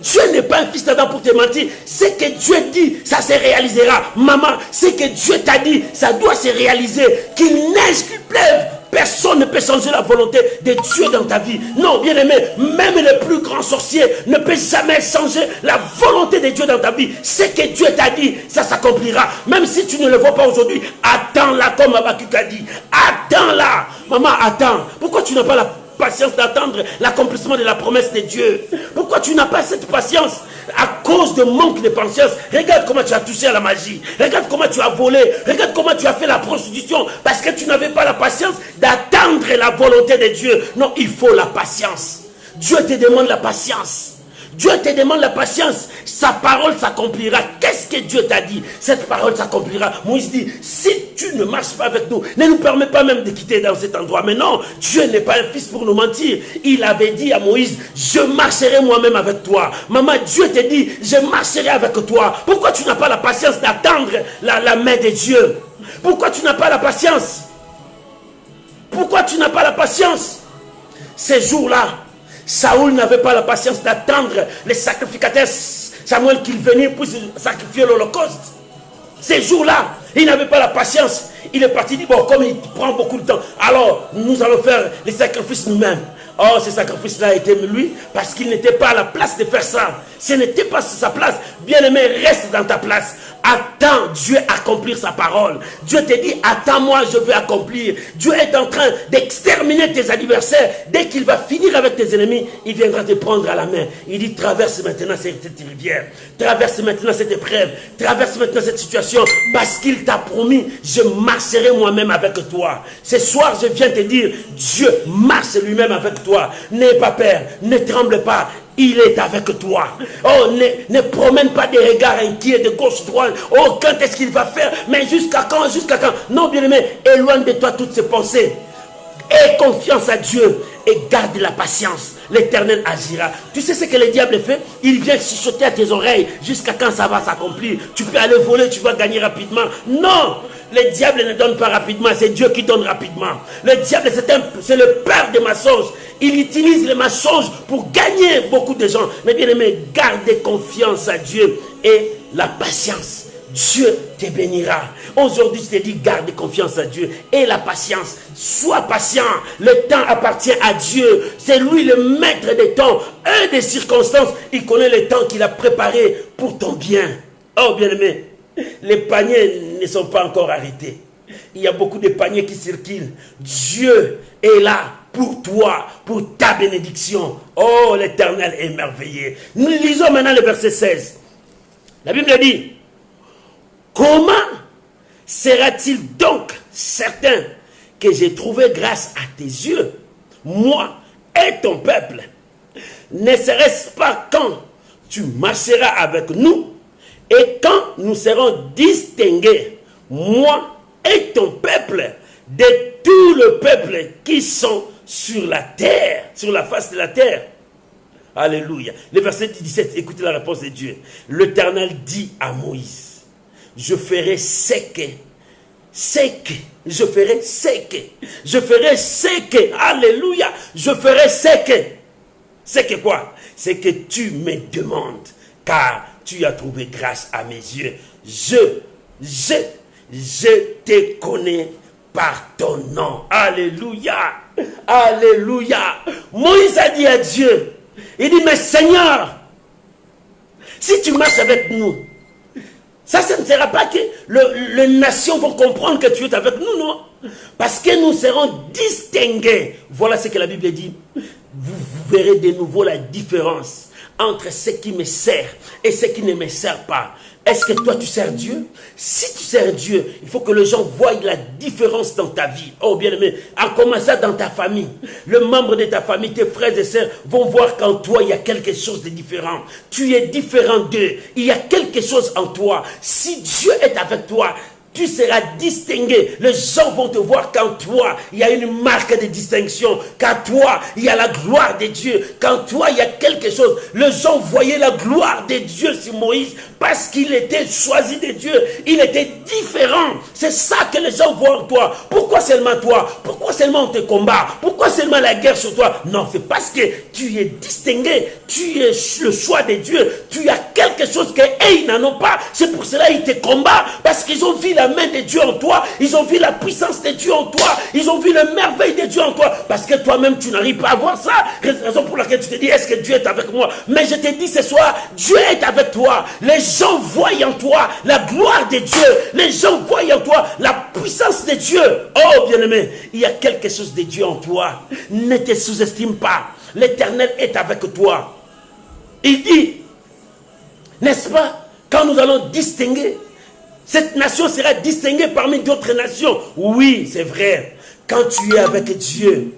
Dieu n'est pas un fils d'Adam pour te mentir. Ce que Dieu dit, ça se réalisera. Maman, ce que Dieu t'a dit, ça doit se réaliser. Qu'il neige, qu'il pleuve, personne ne peut changer la volonté de Dieu dans ta vie. Non, bien aimé, même le plus grand sorcier ne peut jamais changer la volonté de Dieu dans ta vie. Ce que Dieu t'a dit, ça s'accomplira. Même si tu ne le vois pas aujourd'hui, attends-la comme Habakkuk a dit. Attends-la. Maman, attends. Pourquoi tu n'as pas la patience d'attendre l'accomplissement de la promesse de Dieu? Pourquoi tu n'as pas cette patience? À cause de manque de patience. Regarde comment tu as touché à la magie. Regarde comment tu as volé. Regarde comment tu as fait la prostitution. Parce que tu n'avais pas la patience d'attendre la volonté de Dieu. Non, il faut la patience. Dieu te demande la patience. Dieu te demande la patience. Sa parole s'accomplira. Qu'est-ce que Dieu t'a dit? Cette parole s'accomplira. Moïse dit, si tu ne marches pas avec nous, ne nous permets pas même de quitter dans cet endroit. Mais non, Dieu n'est pas un fils pour nous mentir. Il avait dit à Moïse, je marcherai moi-même avec toi. Maman, Dieu te dit, je marcherai avec toi. Pourquoi tu n'as pas la patience d'attendre la main de Dieu? Pourquoi tu n'as pas la patience? Pourquoi tu n'as pas la patience? Ces jours-là, Saoul n'avait pas la patience d'attendre les sacrificateurs Samuel qu'il venait pour sacrifier l'Holocauste. Ces jours-là, il n'avait pas la patience. Il est parti, dit, bon, comme il prend beaucoup de temps, alors nous allons faire les sacrifices nous-mêmes. Oh, ce sacrifice-là était lui parce qu'il n'était pas à la place de faire ça. Ce n'était pas sur sa place. Bien-aimé, reste dans ta place. Attends Dieu accomplir sa parole. Dieu te dit, attends-moi, je vais accomplir. Dieu est en train d'exterminer tes adversaires. Dès qu'il va finir avec tes ennemis, il viendra te prendre à la main. Il dit, traverse maintenant cette rivière. Traverse maintenant cette épreuve. Traverse maintenant cette situation. Parce qu'il t'a promis, je marcherai moi-même avec toi. Ce soir, je viens te dire, Dieu marche lui-même avec toi. N'aie pas peur, ne tremble pas. Il est avec toi. Oh, ne promène pas des regards inquiets de gauche, droite. Oh, quand est-ce qu'il va faire? Mais jusqu'à quand? Jusqu'à quand? Non, bien-aimé, éloigne de toi toutes ces pensées. Aie confiance à Dieu et garde la patience. L'Éternel agira. Tu sais ce que le diable fait? Il vient chuchoter à tes oreilles jusqu'à quand ça va s'accomplir. Tu peux aller voler, tu vas gagner rapidement. Non! Le diable ne donne pas rapidement, c'est Dieu qui donne rapidement. Le diable, c'est le père des mensonges. Il utilise les mensonges pour gagner beaucoup de gens. Mais bien aimé, gardez confiance à Dieu et la patience. Dieu te bénira. Aujourd'hui, je te dis, garde confiance à Dieu et la patience. Sois patient. Le temps appartient à Dieu. C'est lui le maître des temps et des circonstances. Il connaît le temps qu'il a préparé pour ton bien. Oh, bien-aimé, les paniers ne sont pas encore arrêtés. Il y a beaucoup de paniers qui circulent. Dieu est là pour toi, pour ta bénédiction. Oh, l'Éternel est merveilleux. Nous lisons maintenant le verset 16. La Bible dit, comment sera-t-il donc certain que j'ai trouvé grâce à tes yeux, moi et ton peuple? Ne serait-ce pas quand tu marcheras avec nous et quand nous serons distingués, moi et ton peuple, de tout le peuple qui sont sur la terre, sur la face de la terre? Alléluia. Le verset 17, écoutez la réponse de Dieu. L'Éternel dit à Moïse, je ferai je ferai alléluia, je ferai c'est que quoi? C'est que tu me demandes, car tu as trouvé grâce à mes yeux. Je te connais par ton nom. Alléluia, alléluia. Moïse a dit à Dieu, il dit, mais Seigneur, si tu marches avec nous, ça ne sera pas que les nations vont comprendre que tu es avec nous, non. Parce que nous serons distingués. Voilà ce que la Bible dit. Vous verrez de nouveau la différence entre ce qui me sert et ce qui ne me sert pas. Est-ce que toi tu sers Dieu? Si tu sers Dieu, il faut que les gens voient la différence dans ta vie. Oh bien-aimé, en commençant dans ta famille. Le membre de ta famille, tes frères et sœurs vont voir qu'en toi il y a quelque chose de différent. Tu es différent d'eux. Il y a quelque chose en toi. Si Dieu est avec toi, tu seras distingué. Les gens vont te voir qu'en toi, il y a une marque de distinction. Qu'en toi, il y a la gloire de Dieu. Qu'en toi, il y a quelque chose. Les gens voyaient la gloire de Dieu sur Moïse parce qu'il était choisi de Dieu. Il était différent. C'est ça que les gens voient en toi. Pourquoi seulement toi? Pourquoi seulement on te combat? Pourquoi seulement la guerre sur toi? Non, c'est parce que tu es distingué. Tu es le choix de Dieu. Tu as quelque chose qu'ils n'en ont pas. C'est pour cela qu'ils te combattent. Parce qu'ils ont vu la main de Dieu en toi, ils ont vu la puissance de Dieu en toi, ils ont vu la merveille de Dieu en toi, parce que toi-même tu n'arrives pas à voir ça, raison pour laquelle tu te dis, est-ce que Dieu est avec moi? Mais je te dis ce soir, Dieu est avec toi, les gens voient en toi la gloire de Dieu, les gens voient en toi la puissance de Dieu. Oh bien-aimé, il y a quelque chose de Dieu en toi, ne te sous-estime pas, l'Éternel est avec toi. Il dit, n'est-ce pas, quand nous allons distinguer, cette nation sera distinguée parmi d'autres nations. Oui, c'est vrai. Quand tu es avec Dieu,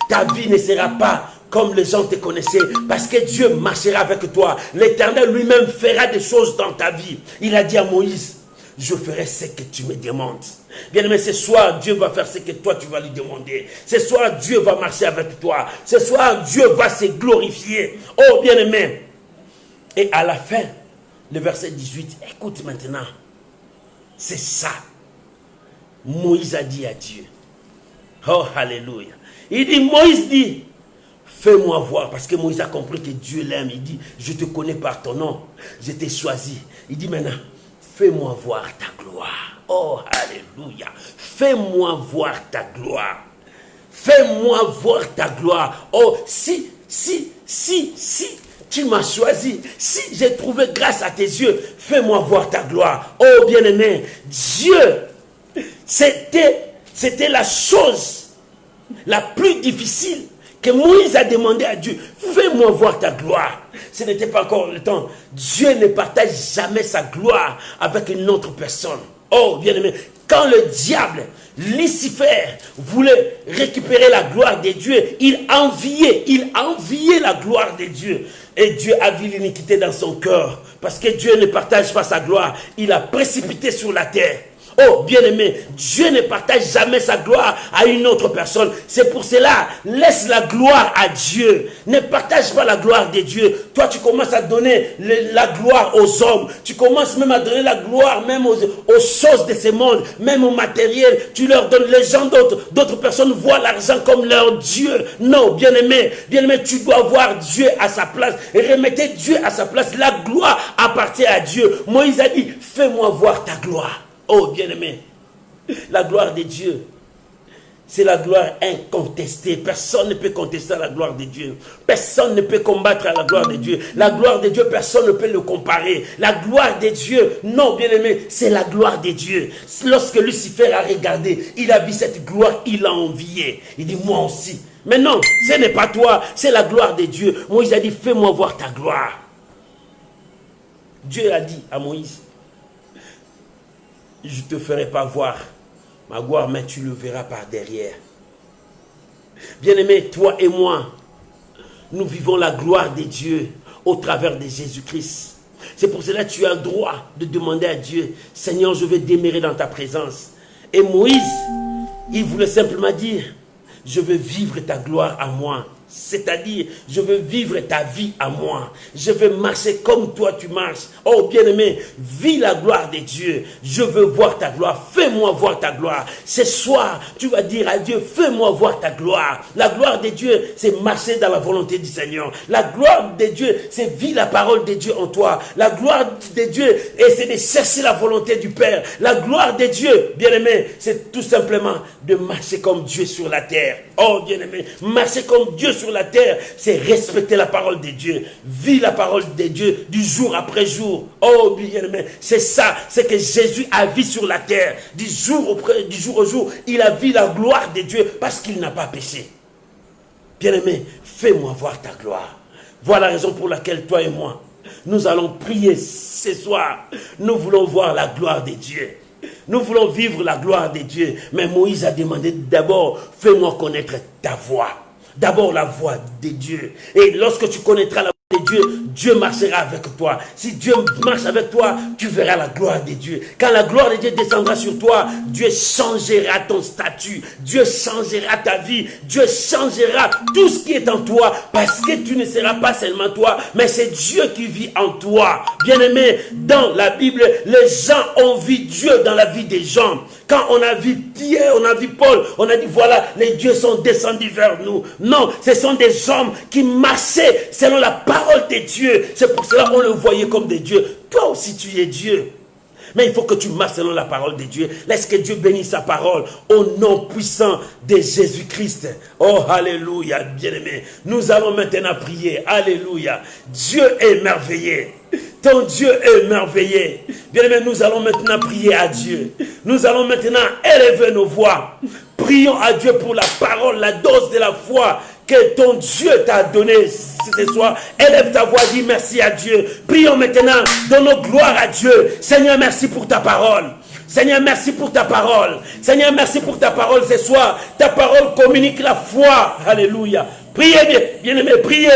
ta vie ne sera pas comme les gens te connaissaient. Parce que Dieu marchera avec toi. L'Éternel lui-même fera des choses dans ta vie. Il a dit à Moïse, je ferai ce que tu me demandes. Bien-aimé, ce soir, Dieu va faire ce que toi tu vas lui demander. Ce soir, Dieu va marcher avec toi. Ce soir, Dieu va se glorifier. Oh, bien-aimé. Et à la fin, le verset 18, écoute maintenant. C'est ça. Moïse a dit à Dieu. Oh, alléluia. Il dit, Moïse dit, fais-moi voir. Parce que Moïse a compris que Dieu l'aime. Il dit, je te connais par ton nom. Je t'ai choisi. Il dit maintenant, fais-moi voir ta gloire. Oh, alléluia. Fais-moi voir ta gloire. Fais-moi voir ta gloire. Oh, si tu m'as choisi, si j'ai trouvé grâce à tes yeux, fais-moi voir ta gloire. Oh bien-aimé, Dieu, c'était la chose la plus difficile que Moïse a demandé à Dieu. Fais-moi voir ta gloire. Ce n'était pas encore le temps. Dieu ne partage jamais sa gloire avec une autre personne. Oh bien-aimé, quand le diable, Lucifer, voulait récupérer la gloire de Dieu, il enviait la gloire de Dieu. Et Dieu a vu l'iniquité dans son cœur. Parce que Dieu ne partage pas sa gloire. Il a précipité sur la terre. Oh, bien-aimé, Dieu ne partage jamais sa gloire à une autre personne. C'est pour cela, laisse la gloire à Dieu. Ne partage pas la gloire de Dieu. Toi, tu commences à donner la gloire aux hommes. Tu commences même à donner la gloire même aux choses de ce monde, même au matériel. Tu leur donnes, les gens d'autres personnes voient l'argent comme leur Dieu. Non, bien-aimé, tu dois voir Dieu à sa place. Et remettez Dieu à sa place. La gloire appartient à Dieu. Moïse a dit, fais-moi voir ta gloire. Oh, bien-aimé, la gloire de Dieu, c'est la gloire incontestée. Personne ne peut contester la gloire de Dieu. Personne ne peut combattre la gloire de Dieu. La gloire de Dieu, personne ne peut le comparer. La gloire de Dieu, non, bien-aimé, c'est la gloire de Dieu. Lorsque Lucifer a regardé, il a vu cette gloire, il a envié. Il dit, moi aussi. Mais non, ce n'est pas toi, c'est la gloire de Dieu. Moïse a dit, fais-moi voir ta gloire. Dieu a dit à Moïse, je ne te ferai pas voir ma gloire, mais tu le verras par derrière. Bien-aimé, toi et moi, nous vivons la gloire de Dieu au travers de Jésus-Christ. C'est pour cela que tu as le droit de demander à Dieu, Seigneur, je veux demeurer dans ta présence. Et Moïse, il voulait simplement dire, je veux vivre ta gloire à moi. C'est-à-dire, je veux vivre ta vie à moi. Je veux marcher comme toi tu marches. Oh bien-aimé, vis la gloire de Dieu. Je veux voir ta gloire. Fais-moi voir ta gloire. Ce soir, tu vas dire à Dieu, fais-moi voir ta gloire. La gloire de Dieu, c'est marcher dans la volonté du Seigneur. La gloire de Dieu, c'est vivre la parole de Dieu en toi. La gloire de Dieu, c'est de chercher la volonté du Père. La gloire de Dieu, bien-aimé, c'est tout simplement de marcher comme Dieu sur la terre. Oh bien-aimé, marcher comme Dieu sur la terre, c'est respecter la parole de Dieu, vivre la parole de Dieu du jour après jour. Oh bien-aimé, c'est ça, c'est que Jésus a vu sur la terre, du jour au jour, il a vu la gloire de Dieu parce qu'il n'a pas péché. Bien-aimé, fais-moi voir ta gloire. Voilà la raison pour laquelle toi et moi, nous allons prier ce soir. Nous voulons voir la gloire de Dieu. Nous voulons vivre la gloire de Dieu. Mais Moïse a demandé d'abord, fais-moi connaître ta voix. D'abord la voix de Dieu. Et lorsque tu connaîtras la voix de Dieu, Dieu marchera avec toi. Si Dieu marche avec toi, tu verras la gloire de Dieu. Quand la gloire de Dieu descendra sur toi, Dieu changera ton statut. Dieu changera ta vie. Dieu changera tout ce qui est en toi. Parce que tu ne seras pas seulement toi, mais c'est Dieu qui vit en toi. Bien-aimé, dans la Bible, les gens ont vu Dieu dans la vie des gens. Quand on a vu Pierre, on a vu Paul, on a dit voilà, les dieux sont descendus vers nous. Non, ce sont des hommes qui marchaient selon la parole de Dieu. C'est pour cela qu'on le voyait comme des dieux. Toi aussi tu es Dieu. Mais il faut que tu marches selon la parole de Dieu. Laisse que Dieu bénisse sa parole au nom puissant de Jésus-Christ. Oh, alléluia, bien-aimé. Nous allons maintenant prier. Alléluia. Dieu est merveilleux. Ton Dieu est merveilleux. Bien-aimé, nous allons maintenant prier à Dieu. Nous allons maintenant élever nos voix. Prions à Dieu pour la parole, la dose de la foi que ton Dieu t'a donné ce soir. Élève ta voix, dis merci à Dieu. Prions maintenant, donnons gloire à Dieu. Seigneur, merci pour ta parole. Seigneur, merci pour ta parole. Seigneur, merci pour ta parole ce soir. Ta parole communique la foi. Alléluia. Priez, bien-aimés, priez.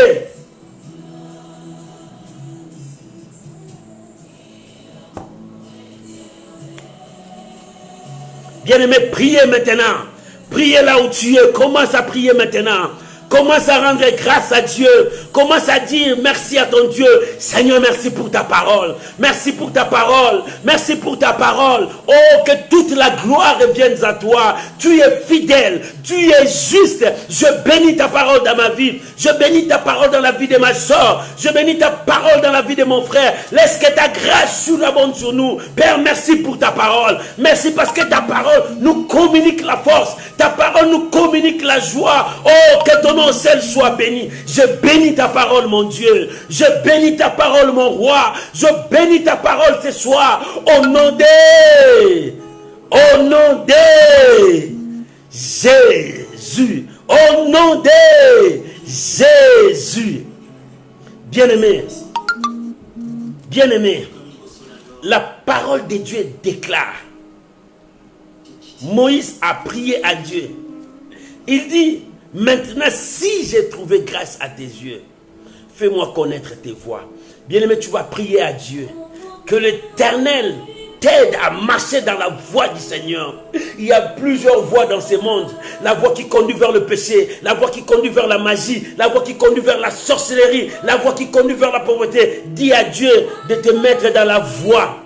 Bien-aimé, priez maintenant. Priez là où tu es. Commence à prier maintenant. Commence à rendre grâce à Dieu. Commence à dire merci à ton Dieu. Seigneur, merci pour ta parole. Merci pour ta parole. Merci pour ta parole. Oh, que toute la gloire revienne à toi. Tu es fidèle. Tu es juste. Je bénis ta parole dans ma vie. Je bénis ta parole dans la vie de ma soeur. Je bénis ta parole dans la vie de mon frère. Laisse que ta grâce surabonde sur nous. Père, merci pour ta parole. Merci parce que ta parole nous communique la force. Ta parole nous communique la joie. Oh, que ton nom seul soit béni. Je bénis ta parole, mon Dieu. Je bénis ta parole, mon roi. Je bénis ta parole ce soir. Au nom de Jésus. Au nom de Jésus. Bien-aimé. Bien-aimé. La parole de Dieu déclare. Moïse a prié à Dieu. Il dit, maintenant, si j'ai trouvé grâce à tes yeux, fais-moi connaître tes voies. Bien-aimé, tu vas prier à Dieu. Que l'Éternel t'aide à marcher dans la voie du Seigneur. Il y a plusieurs voies dans ce monde. La voie qui conduit vers le péché, la voie qui conduit vers la magie, la voie qui conduit vers la sorcellerie, la voie qui conduit vers la pauvreté. Dis à Dieu de te mettre dans la voie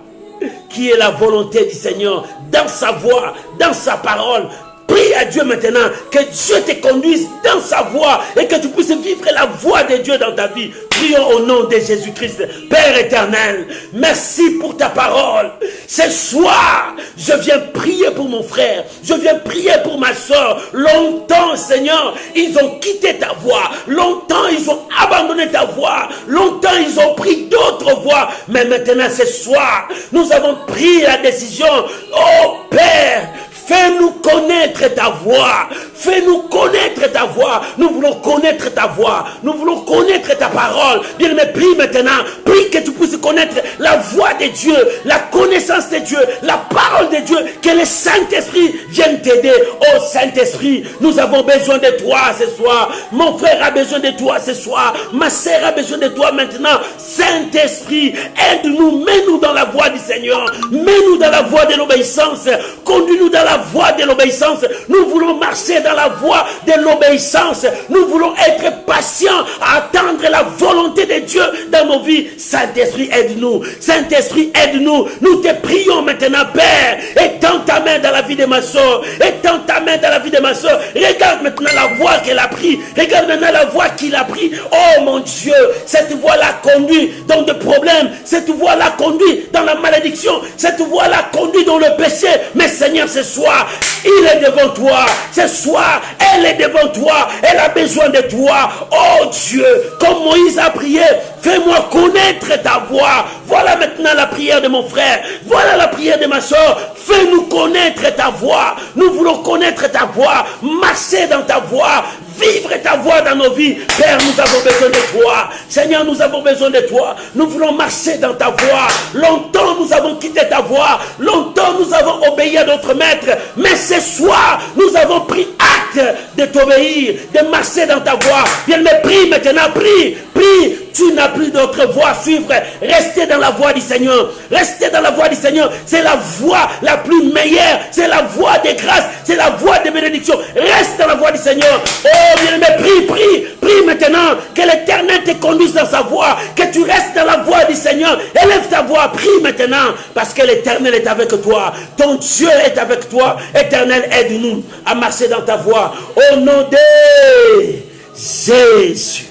qui est la volonté du Seigneur, dans sa voie, dans sa parole. Prie à Dieu maintenant que Dieu te conduise dans sa voie et que tu puisses vivre la voie de Dieu dans ta vie. Prions au nom de Jésus-Christ. Père éternel, merci pour ta parole. Ce soir, je viens prier pour mon frère. Je viens prier pour ma soeur. Longtemps, Seigneur, ils ont quitté ta voie. Longtemps, ils ont abandonné ta voie. Longtemps, ils ont pris d'autres voies. Mais maintenant, ce soir, nous avons pris la décision. Oh Père, fais-nous connaître ta voix. Fais-nous connaître ta voix. Nous voulons connaître ta voix. Nous voulons connaître ta parole. Bien-aimé, prie maintenant. Prie que tu puisses connaître la voix de Dieu, la connaissance de Dieu, la parole de Dieu. Que le Saint-Esprit vienne t'aider. Oh Saint-Esprit, nous avons besoin de toi ce soir. Mon frère a besoin de toi ce soir. Ma sœur a besoin de toi maintenant. Saint-Esprit, aide-nous. Mets-nous dans la voie du Seigneur. Mets-nous dans la voie de l'obéissance. Conduis-nous dans la voie de l'obéissance. Nous voulons marcher dans la voie de l'obéissance. Nous voulons être patients à attendre la volonté de Dieu dans nos vies. Saint-Esprit, aide-nous. Saint-Esprit, aide-nous. Nous te prions maintenant, Père. Étends ta main dans la vie de ma soeur. Étends ta main dans la vie de ma soeur. Regarde maintenant la voie qu'elle a prise. Regarde maintenant la voie qu'il a prise. Oh mon Dieu, cette voie-là conduit dans des problèmes. Cette voie-là conduit dans la malédiction. Cette voie-là conduit dans le péché. Mais Seigneur, ce soir, il est devant toi. Ce soir, elle est devant toi. Elle a besoin de toi. Oh Dieu, comme Moïse a prié, fais-moi connaître ta voix. Voilà maintenant la prière de mon frère. Voilà la prière de ma soeur. Fais-nous connaître ta voix. Nous voulons connaître ta voix. Marcher dans ta voix. Vivre ta voix dans nos vies. Père, nous avons besoin de toi. Seigneur, nous avons besoin de toi. Nous voulons marcher dans ta voix. Longtemps, nous avons quitté ta voix. Longtemps, nous avons obéi à notre maître. Mais ce soir, nous avons pris acte de t'obéir, de marcher dans ta voix. Bien, mais prie maintenant, prie, prie. Tu n'as plus d'autre voie à suivre. Restez dans la voie du Seigneur. Restez dans la voie du Seigneur. C'est la voie la plus meilleure. C'est la voie des grâces. C'est la voie des bénédictions. Reste dans la voie du Seigneur. Oh, bien-aimé, prie, prie, prie maintenant. Que l'Éternel te conduise dans sa voie. Que tu restes dans la voie du Seigneur. Élève ta voix. Prie maintenant. Parce que l'Éternel est avec toi. Ton Dieu est avec toi. Éternel, aide-nous à marcher dans ta voie. Au nom de Jésus.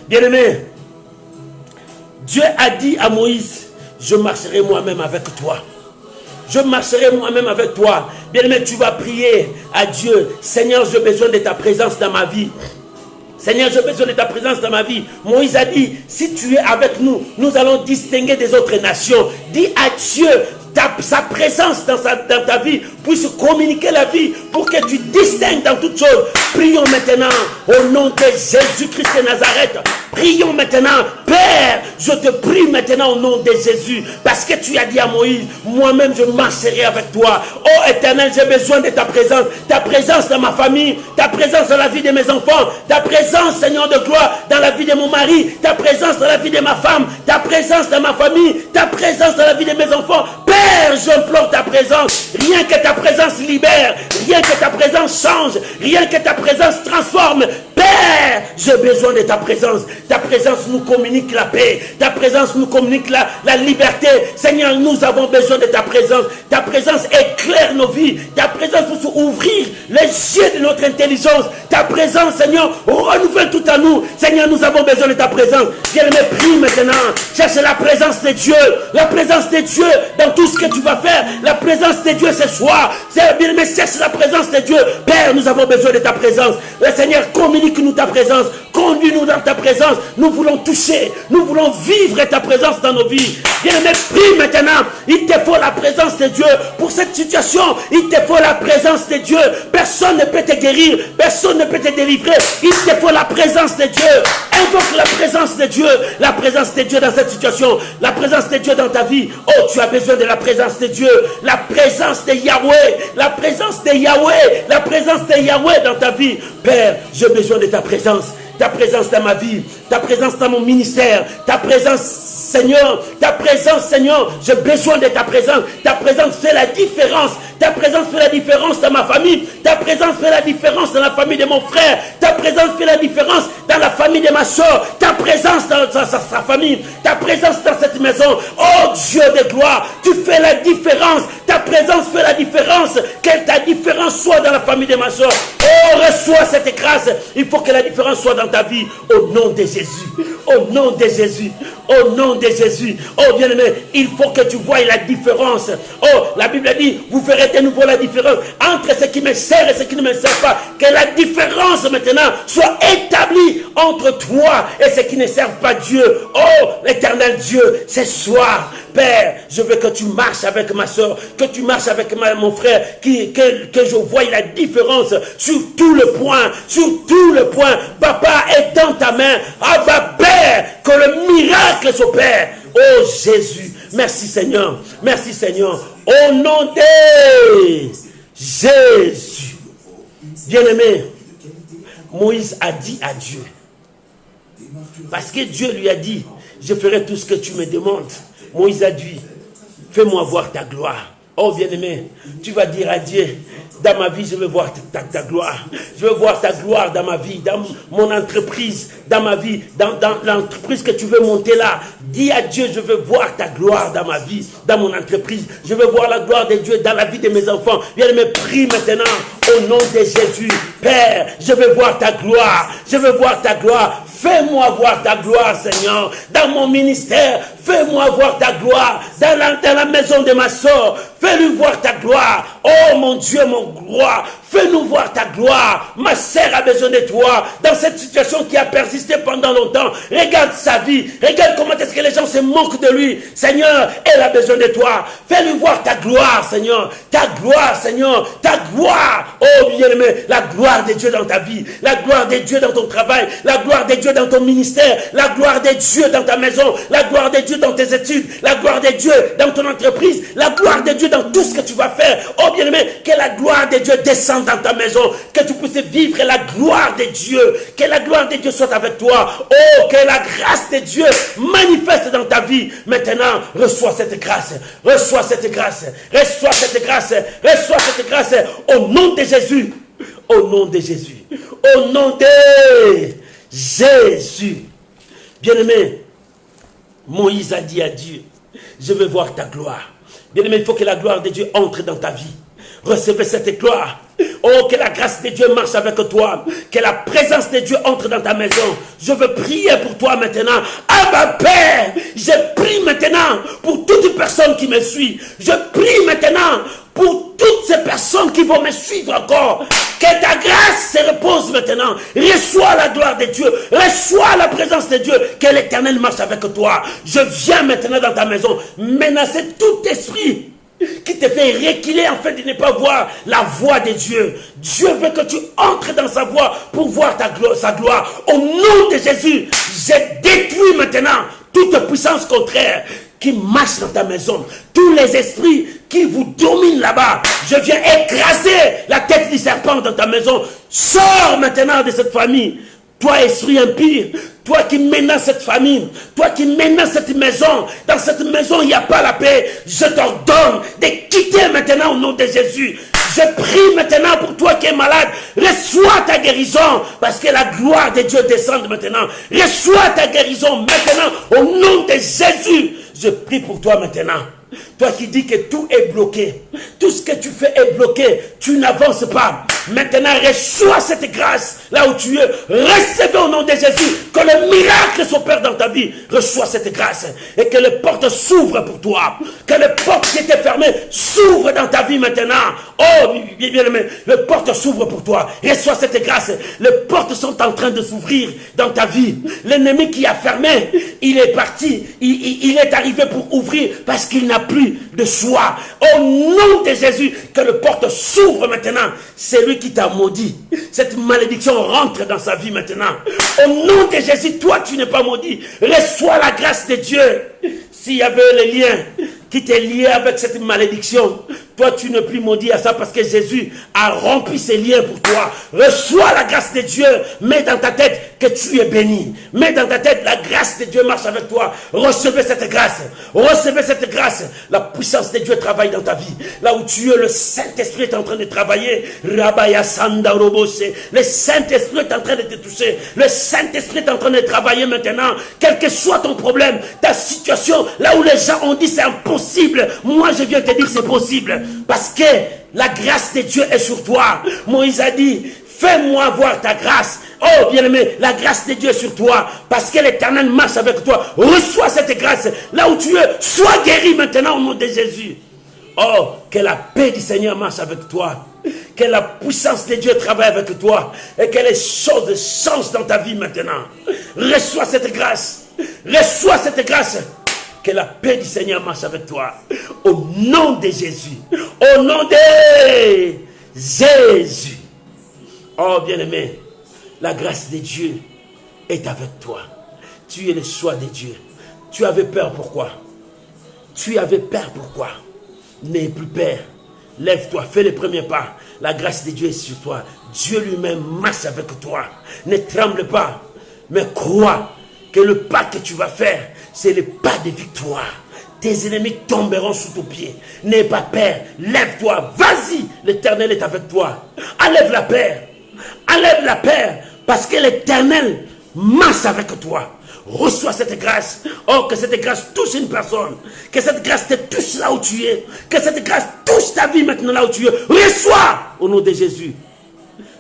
Bien-aimé, Dieu a dit à Moïse, je marcherai moi-même avec toi. Je marcherai moi-même avec toi. Bien-aimé, tu vas prier à Dieu. Seigneur, j'ai besoin de ta présence dans ma vie. Seigneur, j'ai besoin de ta présence dans ma vie. Moïse a dit, si tu es avec nous, nous allons distinguer des autres nations. Dis à Dieu, sa présence dans ta vie puisse communiquer la vie pour que tu distingues dans toutes choses. Prions maintenant au nom de Jésus-Christ de Nazareth. Prions maintenant. Père, je te prie maintenant au nom de Jésus. Parce que tu as dit à Moïse, moi-même je marcherai avec toi. Oh Éternel, j'ai besoin de ta présence. Ta présence dans ma famille. Ta présence dans la vie de mes enfants. Ta présence, Seigneur de gloire, dans la vie de mon mari. Ta présence dans la vie de ma femme. Ta présence dans ma famille. Ta présence dans la vie de mes enfants. Père, j'implore ta présence. Rien que ta présence libère. Rien que ta présence change. Rien que ta présence transforme. Père, j'ai besoin de ta présence. Ta présence nous communique la paix. Ta présence nous communique la liberté. Seigneur, nous avons besoin de ta présence. Ta présence éclaire nos vies. Ta présence pour ouvrir les yeux de notre intelligence. Ta présence, Seigneur, renouvelle tout à nous. Seigneur, nous avons besoin de ta présence. Bien-aimé, prie maintenant. Cherche la présence de Dieu. La présence de Dieu dans tout ce que tu vas faire. La présence de Dieu ce soir. Bien-aimé, cherche la présence de Dieu. Père, nous avons besoin de ta présence. Le Seigneur, communique-nous ta présence. Conduis-nous dans ta présence. Nous voulons toucher. Nous voulons vivre ta présence dans nos vies. Bien-aimé, prie maintenant. Il te faut la présence de Dieu. Pour cette situation, il te faut la présence de Dieu. Personne ne peut te guérir. Personne ne peut te délivrer. Il te faut la présence de Dieu. Invoque la présence de Dieu. La présence de Dieu dans cette situation. La présence de Dieu dans ta vie. Oh, tu as besoin de la présence de Dieu. La présence de Yahweh. La présence de Yahweh. La présence de Yahweh dans ta vie. Père, j'ai besoin de ta présence. ta présence dans ma vie, ta présence dans mon ministère, ta présence, Seigneur, ta présence, Seigneur, j'ai besoin de ta présence fait la différence, ta présence fait la différence dans ma famille, ta présence fait la différence dans la famille de mon frère, ta présence fait la différence dans la famille de ma soeur, ta présence dans sa famille, ta présence dans cette maison, oh Dieu de gloire, tu fais la différence, ta présence fait la différence, que ta différence soit dans la famille de ma soeur, oh reçois cette grâce, il faut que la différence soit dans ta vie, au nom de Jésus, au nom de Jésus, au nom de Jésus, oh bien-aimé, il faut que tu voies la différence, oh la Bible dit, vous verrez de nouveau la différence entre ce qui me sert et ce qui ne me sert pas, que la différence maintenant soit établie entre toi et ce qui ne sert pas Dieu, oh l'éternel Dieu, ce soir, Père, je veux que tu marches avec ma soeur, que tu marches avec mon frère, que je voie la différence sur tout le point, papa est dans ta main, Abba Père, que le miracle s'opère, oh Jésus, merci Seigneur, au nom de Jésus, bien-aimé, Moïse a dit à Dieu, parce que Dieu lui a dit, je ferai tout ce que tu me demandes. Moïse a dit, fais-moi voir ta gloire. Oh bien-aimé, tu vas dire à Dieu, dans ma vie, je veux voir ta gloire. Je veux voir ta gloire dans ma vie, dans mon entreprise, dans ma vie, dans l'entreprise que tu veux monter là. Dis à Dieu, je veux voir ta gloire dans ma vie, dans mon entreprise. Je veux voir la gloire de Dieu dans la vie de mes enfants. Bien-aimé, prie maintenant au nom de Jésus. Père, je veux voir ta gloire. Je veux voir ta gloire. Fais-moi voir ta gloire, Seigneur, dans mon ministère. Fais-moi voir ta gloire dans la maison de ma soeur. Fais-lui voir ta gloire. Oh mon Dieu, mon gloire. Fais-nous voir ta gloire. Ma sœur a besoin de toi. Dans cette situation qui a persisté pendant longtemps. Regarde sa vie. Regarde comment est-ce que les gens se moquent de lui. Seigneur, elle a besoin de toi. Fais-lui voir ta gloire, Seigneur. Ta gloire, Seigneur. Ta gloire. Oh bien-aimé, la gloire de Dieu dans ta vie. La gloire de Dieu dans ton travail. La gloire de Dieu dans ton ministère. La gloire de Dieu dans ta maison. La gloire de Dieu dans tes études. La gloire de Dieu dans ton entreprise. La gloire de Dieu dans tout ce que tu vas faire. Oh bien-aimé, que la gloire de Dieu descende dans ta maison, que tu puisses vivre la gloire de Dieu, que la gloire de Dieu soit avec toi, oh, que la grâce de Dieu manifeste dans ta vie. Maintenant, reçois cette grâce, reçois cette grâce, reçois cette grâce, reçois cette grâce, au nom de Jésus, au nom de Jésus, au nom de Jésus. Bien-aimé, Moïse a dit à Dieu, je veux voir ta gloire. Bien-aimé, il faut que la gloire de Dieu entre dans ta vie. Recevez cette gloire. Oh, que la grâce de Dieu marche avec toi. Que la présence de Dieu entre dans ta maison. Je veux prier pour toi maintenant. Abba Père, je prie maintenant pour toute personne qui me suit. Je prie maintenant pour toutes ces personnes qui vont me suivre encore. Que ta grâce se repose maintenant. Reçois la gloire de Dieu. Reçois la présence de Dieu. Que l'Éternel marche avec toi. Je viens maintenant dans ta maison menacer tout esprit qui te fait reculer afin de ne pas voir la voix de Dieu. Dieu veut que tu entres dans sa voix pour voir sa gloire. Au nom de Jésus, je détruis maintenant toute puissance contraire qui marche dans ta maison. Tous les esprits qui vous dominent là-bas, je viens écraser la tête du serpent dans ta maison. Sors maintenant de cette famille. Toi, esprit impie, toi qui menaces cette famille, toi qui menaces cette maison, dans cette maison, il n'y a pas la paix. Je t'ordonne de quitter maintenant au nom de Jésus. Je prie maintenant pour toi qui es malade. Reçois ta guérison, parce que la gloire de Dieu descend maintenant. Reçois ta guérison maintenant au nom de Jésus. Je prie pour toi maintenant. Toi qui dis que tout est bloqué, tout ce que tu fais est bloqué, tu n'avances pas. Maintenant, reçois cette grâce là où tu es. Recevez au nom de Jésus que le miracle s'opère dans ta vie. Reçois cette grâce et que les portes s'ouvrent pour toi. Que les portes qui étaient fermées s'ouvrent dans ta vie maintenant. Oh, bien aimé, les portes s'ouvrent pour toi. Reçois cette grâce. Les portes sont en train de s'ouvrir dans ta vie. L'ennemi qui a fermé, il est parti. Il est arrivé pour ouvrir parce qu'il n'a plus de choix. Au nom de Jésus, que les portes s'ouvrent maintenant. C'est lui qui t'a maudit. Cette malédiction rentre dans sa vie maintenant. Au nom de Jésus, toi tu n'es pas maudit. Reçois la grâce de Dieu. S'il y avait les liens qui t'est lié avec cette malédiction, toi tu n'es plus maudit à ça parce que Jésus a rempli ces liens pour toi. Reçois la grâce de Dieu. Mets dans ta tête que tu es béni. Mets dans ta tête, la grâce de Dieu marche avec toi. Recevez cette grâce. Recevez cette grâce. La puissance de Dieu travaille dans ta vie. Là où tu es, le Saint-Esprit est en train de travailler. Rabaya Sanda Robose. Le Saint-Esprit est en train de te toucher. Le Saint-Esprit est en train de travailler maintenant. Quel que soit ton problème, ta situation, là où les gens ont dit c'est impossible, moi je viens te dire c'est possible. Parce que la grâce de Dieu est sur toi. Moïse a dit, fais-moi voir ta grâce. Oh bien-aimé, la grâce de Dieu est sur toi. Parce que l'Éternel marche avec toi. Reçois cette grâce. Là où tu es, sois guéri maintenant au nom de Jésus. Oh, que la paix du Seigneur marche avec toi. Que la puissance de Dieu travaille avec toi. Et que les choses changent dans ta vie maintenant. Reçois cette grâce. Reçois cette grâce. Que la paix du Seigneur marche avec toi. Au nom de Jésus. Au nom de Jésus. Oh bien-aimé, la grâce de Dieu est avec toi. Tu es le choix de Dieu. Tu avais peur, pourquoi? Tu avais peur, pourquoi? N'aie plus peur. Lève-toi, fais le premier pas. La grâce de Dieu est sur toi. Dieu lui-même marche avec toi. Ne tremble pas, mais crois que le pas que tu vas faire, c'est le pas de victoire. Tes ennemis tomberont sous tes pieds. N'aie pas peur. Lève-toi. Vas-y. L'Éternel est avec toi. Enlève la peur. Enlève la peur. Parce que l'Éternel marche avec toi. Reçois cette grâce. Oh, que cette grâce touche une personne. Que cette grâce te touche là où tu es. Que cette grâce touche ta vie maintenant là où tu es. Reçois au nom de Jésus.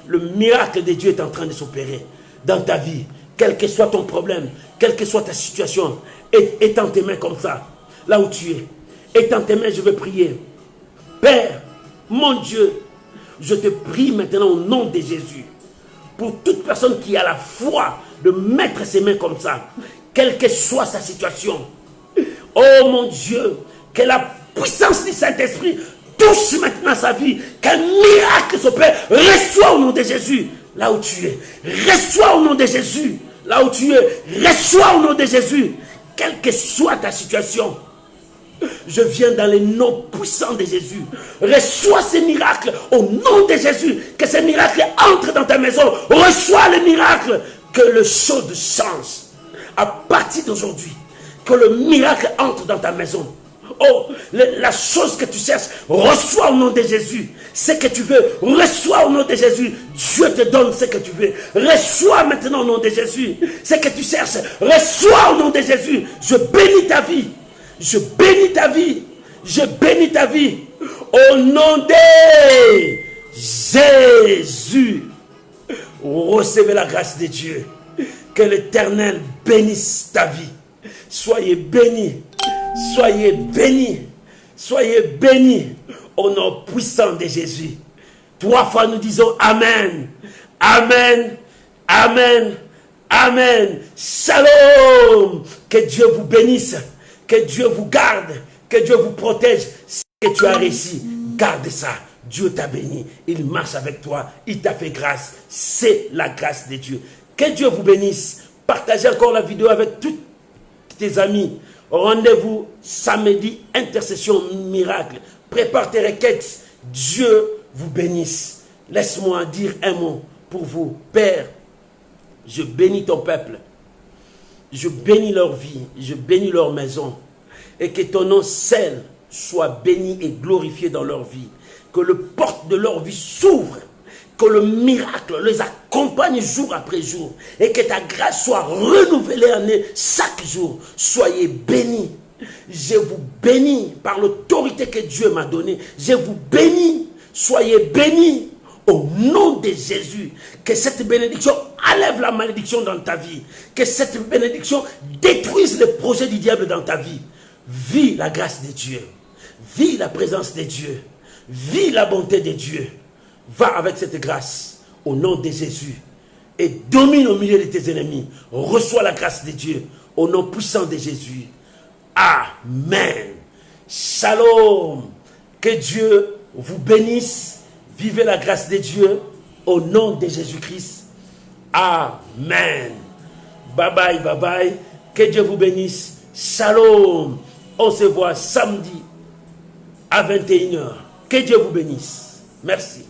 Le miracle de Dieu est en train de s'opérer dans ta vie. Quel que soit ton problème, quelle que soit ta situation, étends tes mains comme ça. Là où tu es, étends tes mains, je vais prier. Père, mon Dieu, je te prie maintenant au nom de Jésus, pour toute personne qui a la foi de mettre ses mains comme ça, quelle que soit sa situation. Oh mon Dieu, que la puissance du Saint-Esprit touche maintenant sa vie, qu'un miracle s'opère. Reçois au nom de Jésus, là où tu es. Reçois au nom de Jésus, là où tu es. Reçois au nom de Jésus, quelle que soit ta situation. Je viens dans le nom puissant de Jésus. Reçois ces miracles au nom de Jésus. Que ces miracles entrent dans ta maison. Reçois le miracle. Que le chose change. À partir d'aujourd'hui, que le miracle entre dans ta maison. Oh, la chose que tu cherches, reçois au nom de Jésus. Ce que tu veux, reçois au nom de Jésus. Dieu te donne ce que tu veux. Reçois maintenant au nom de Jésus. Ce que tu cherches, reçois au nom de Jésus. Je bénis ta vie. Je bénis ta vie. Je bénis ta vie. Au nom de Jésus. Recevez la grâce de Dieu. Que l'Éternel bénisse ta vie. Soyez bénis. Soyez bénis. Soyez bénis. Au nom puissant de Jésus. 3 fois nous disons Amen. Amen. Amen. Amen. Shalom. Que Dieu vous bénisse. Que Dieu vous garde. Que Dieu vous protège. Ce que tu as réussi, garde ça. Dieu t'a béni. Il marche avec toi. Il t'a fait grâce. C'est la grâce de Dieu. Que Dieu vous bénisse. Partagez encore la vidéo avec tous tes amis. Rendez-vous samedi, intercession miracle. Prépare tes requêtes. Dieu vous bénisse. Laisse-moi dire un mot pour vous. Père, je bénis ton peuple. Je bénis leur vie. Je bénis leur maison. Et que ton nom seul soit béni et glorifié dans leur vie. Que le porte de leur vie s'ouvre. Que le miracle les accompagne jour après jour. Et que ta grâce soit renouvelée en eux chaque jour. Soyez bénis. Je vous bénis par l'autorité que Dieu m'a donnée. Je vous bénis. Soyez bénis. Au nom de Jésus. Que cette bénédiction enlève la malédiction dans ta vie. Que cette bénédiction détruise les projets du diable dans ta vie. Vis la grâce de Dieu. Vis la présence de Dieu. Vis la bonté de Dieu. Va avec cette grâce au nom de Jésus et domine au milieu de tes ennemis. Reçois la grâce de Dieu au nom puissant de Jésus. Amen. Shalom. Que Dieu vous bénisse. Vivez la grâce de Dieu au nom de Jésus-Christ. Amen. Bye bye, bye bye. Que Dieu vous bénisse. Shalom. On se voit samedi à 21h. Que Dieu vous bénisse. Merci.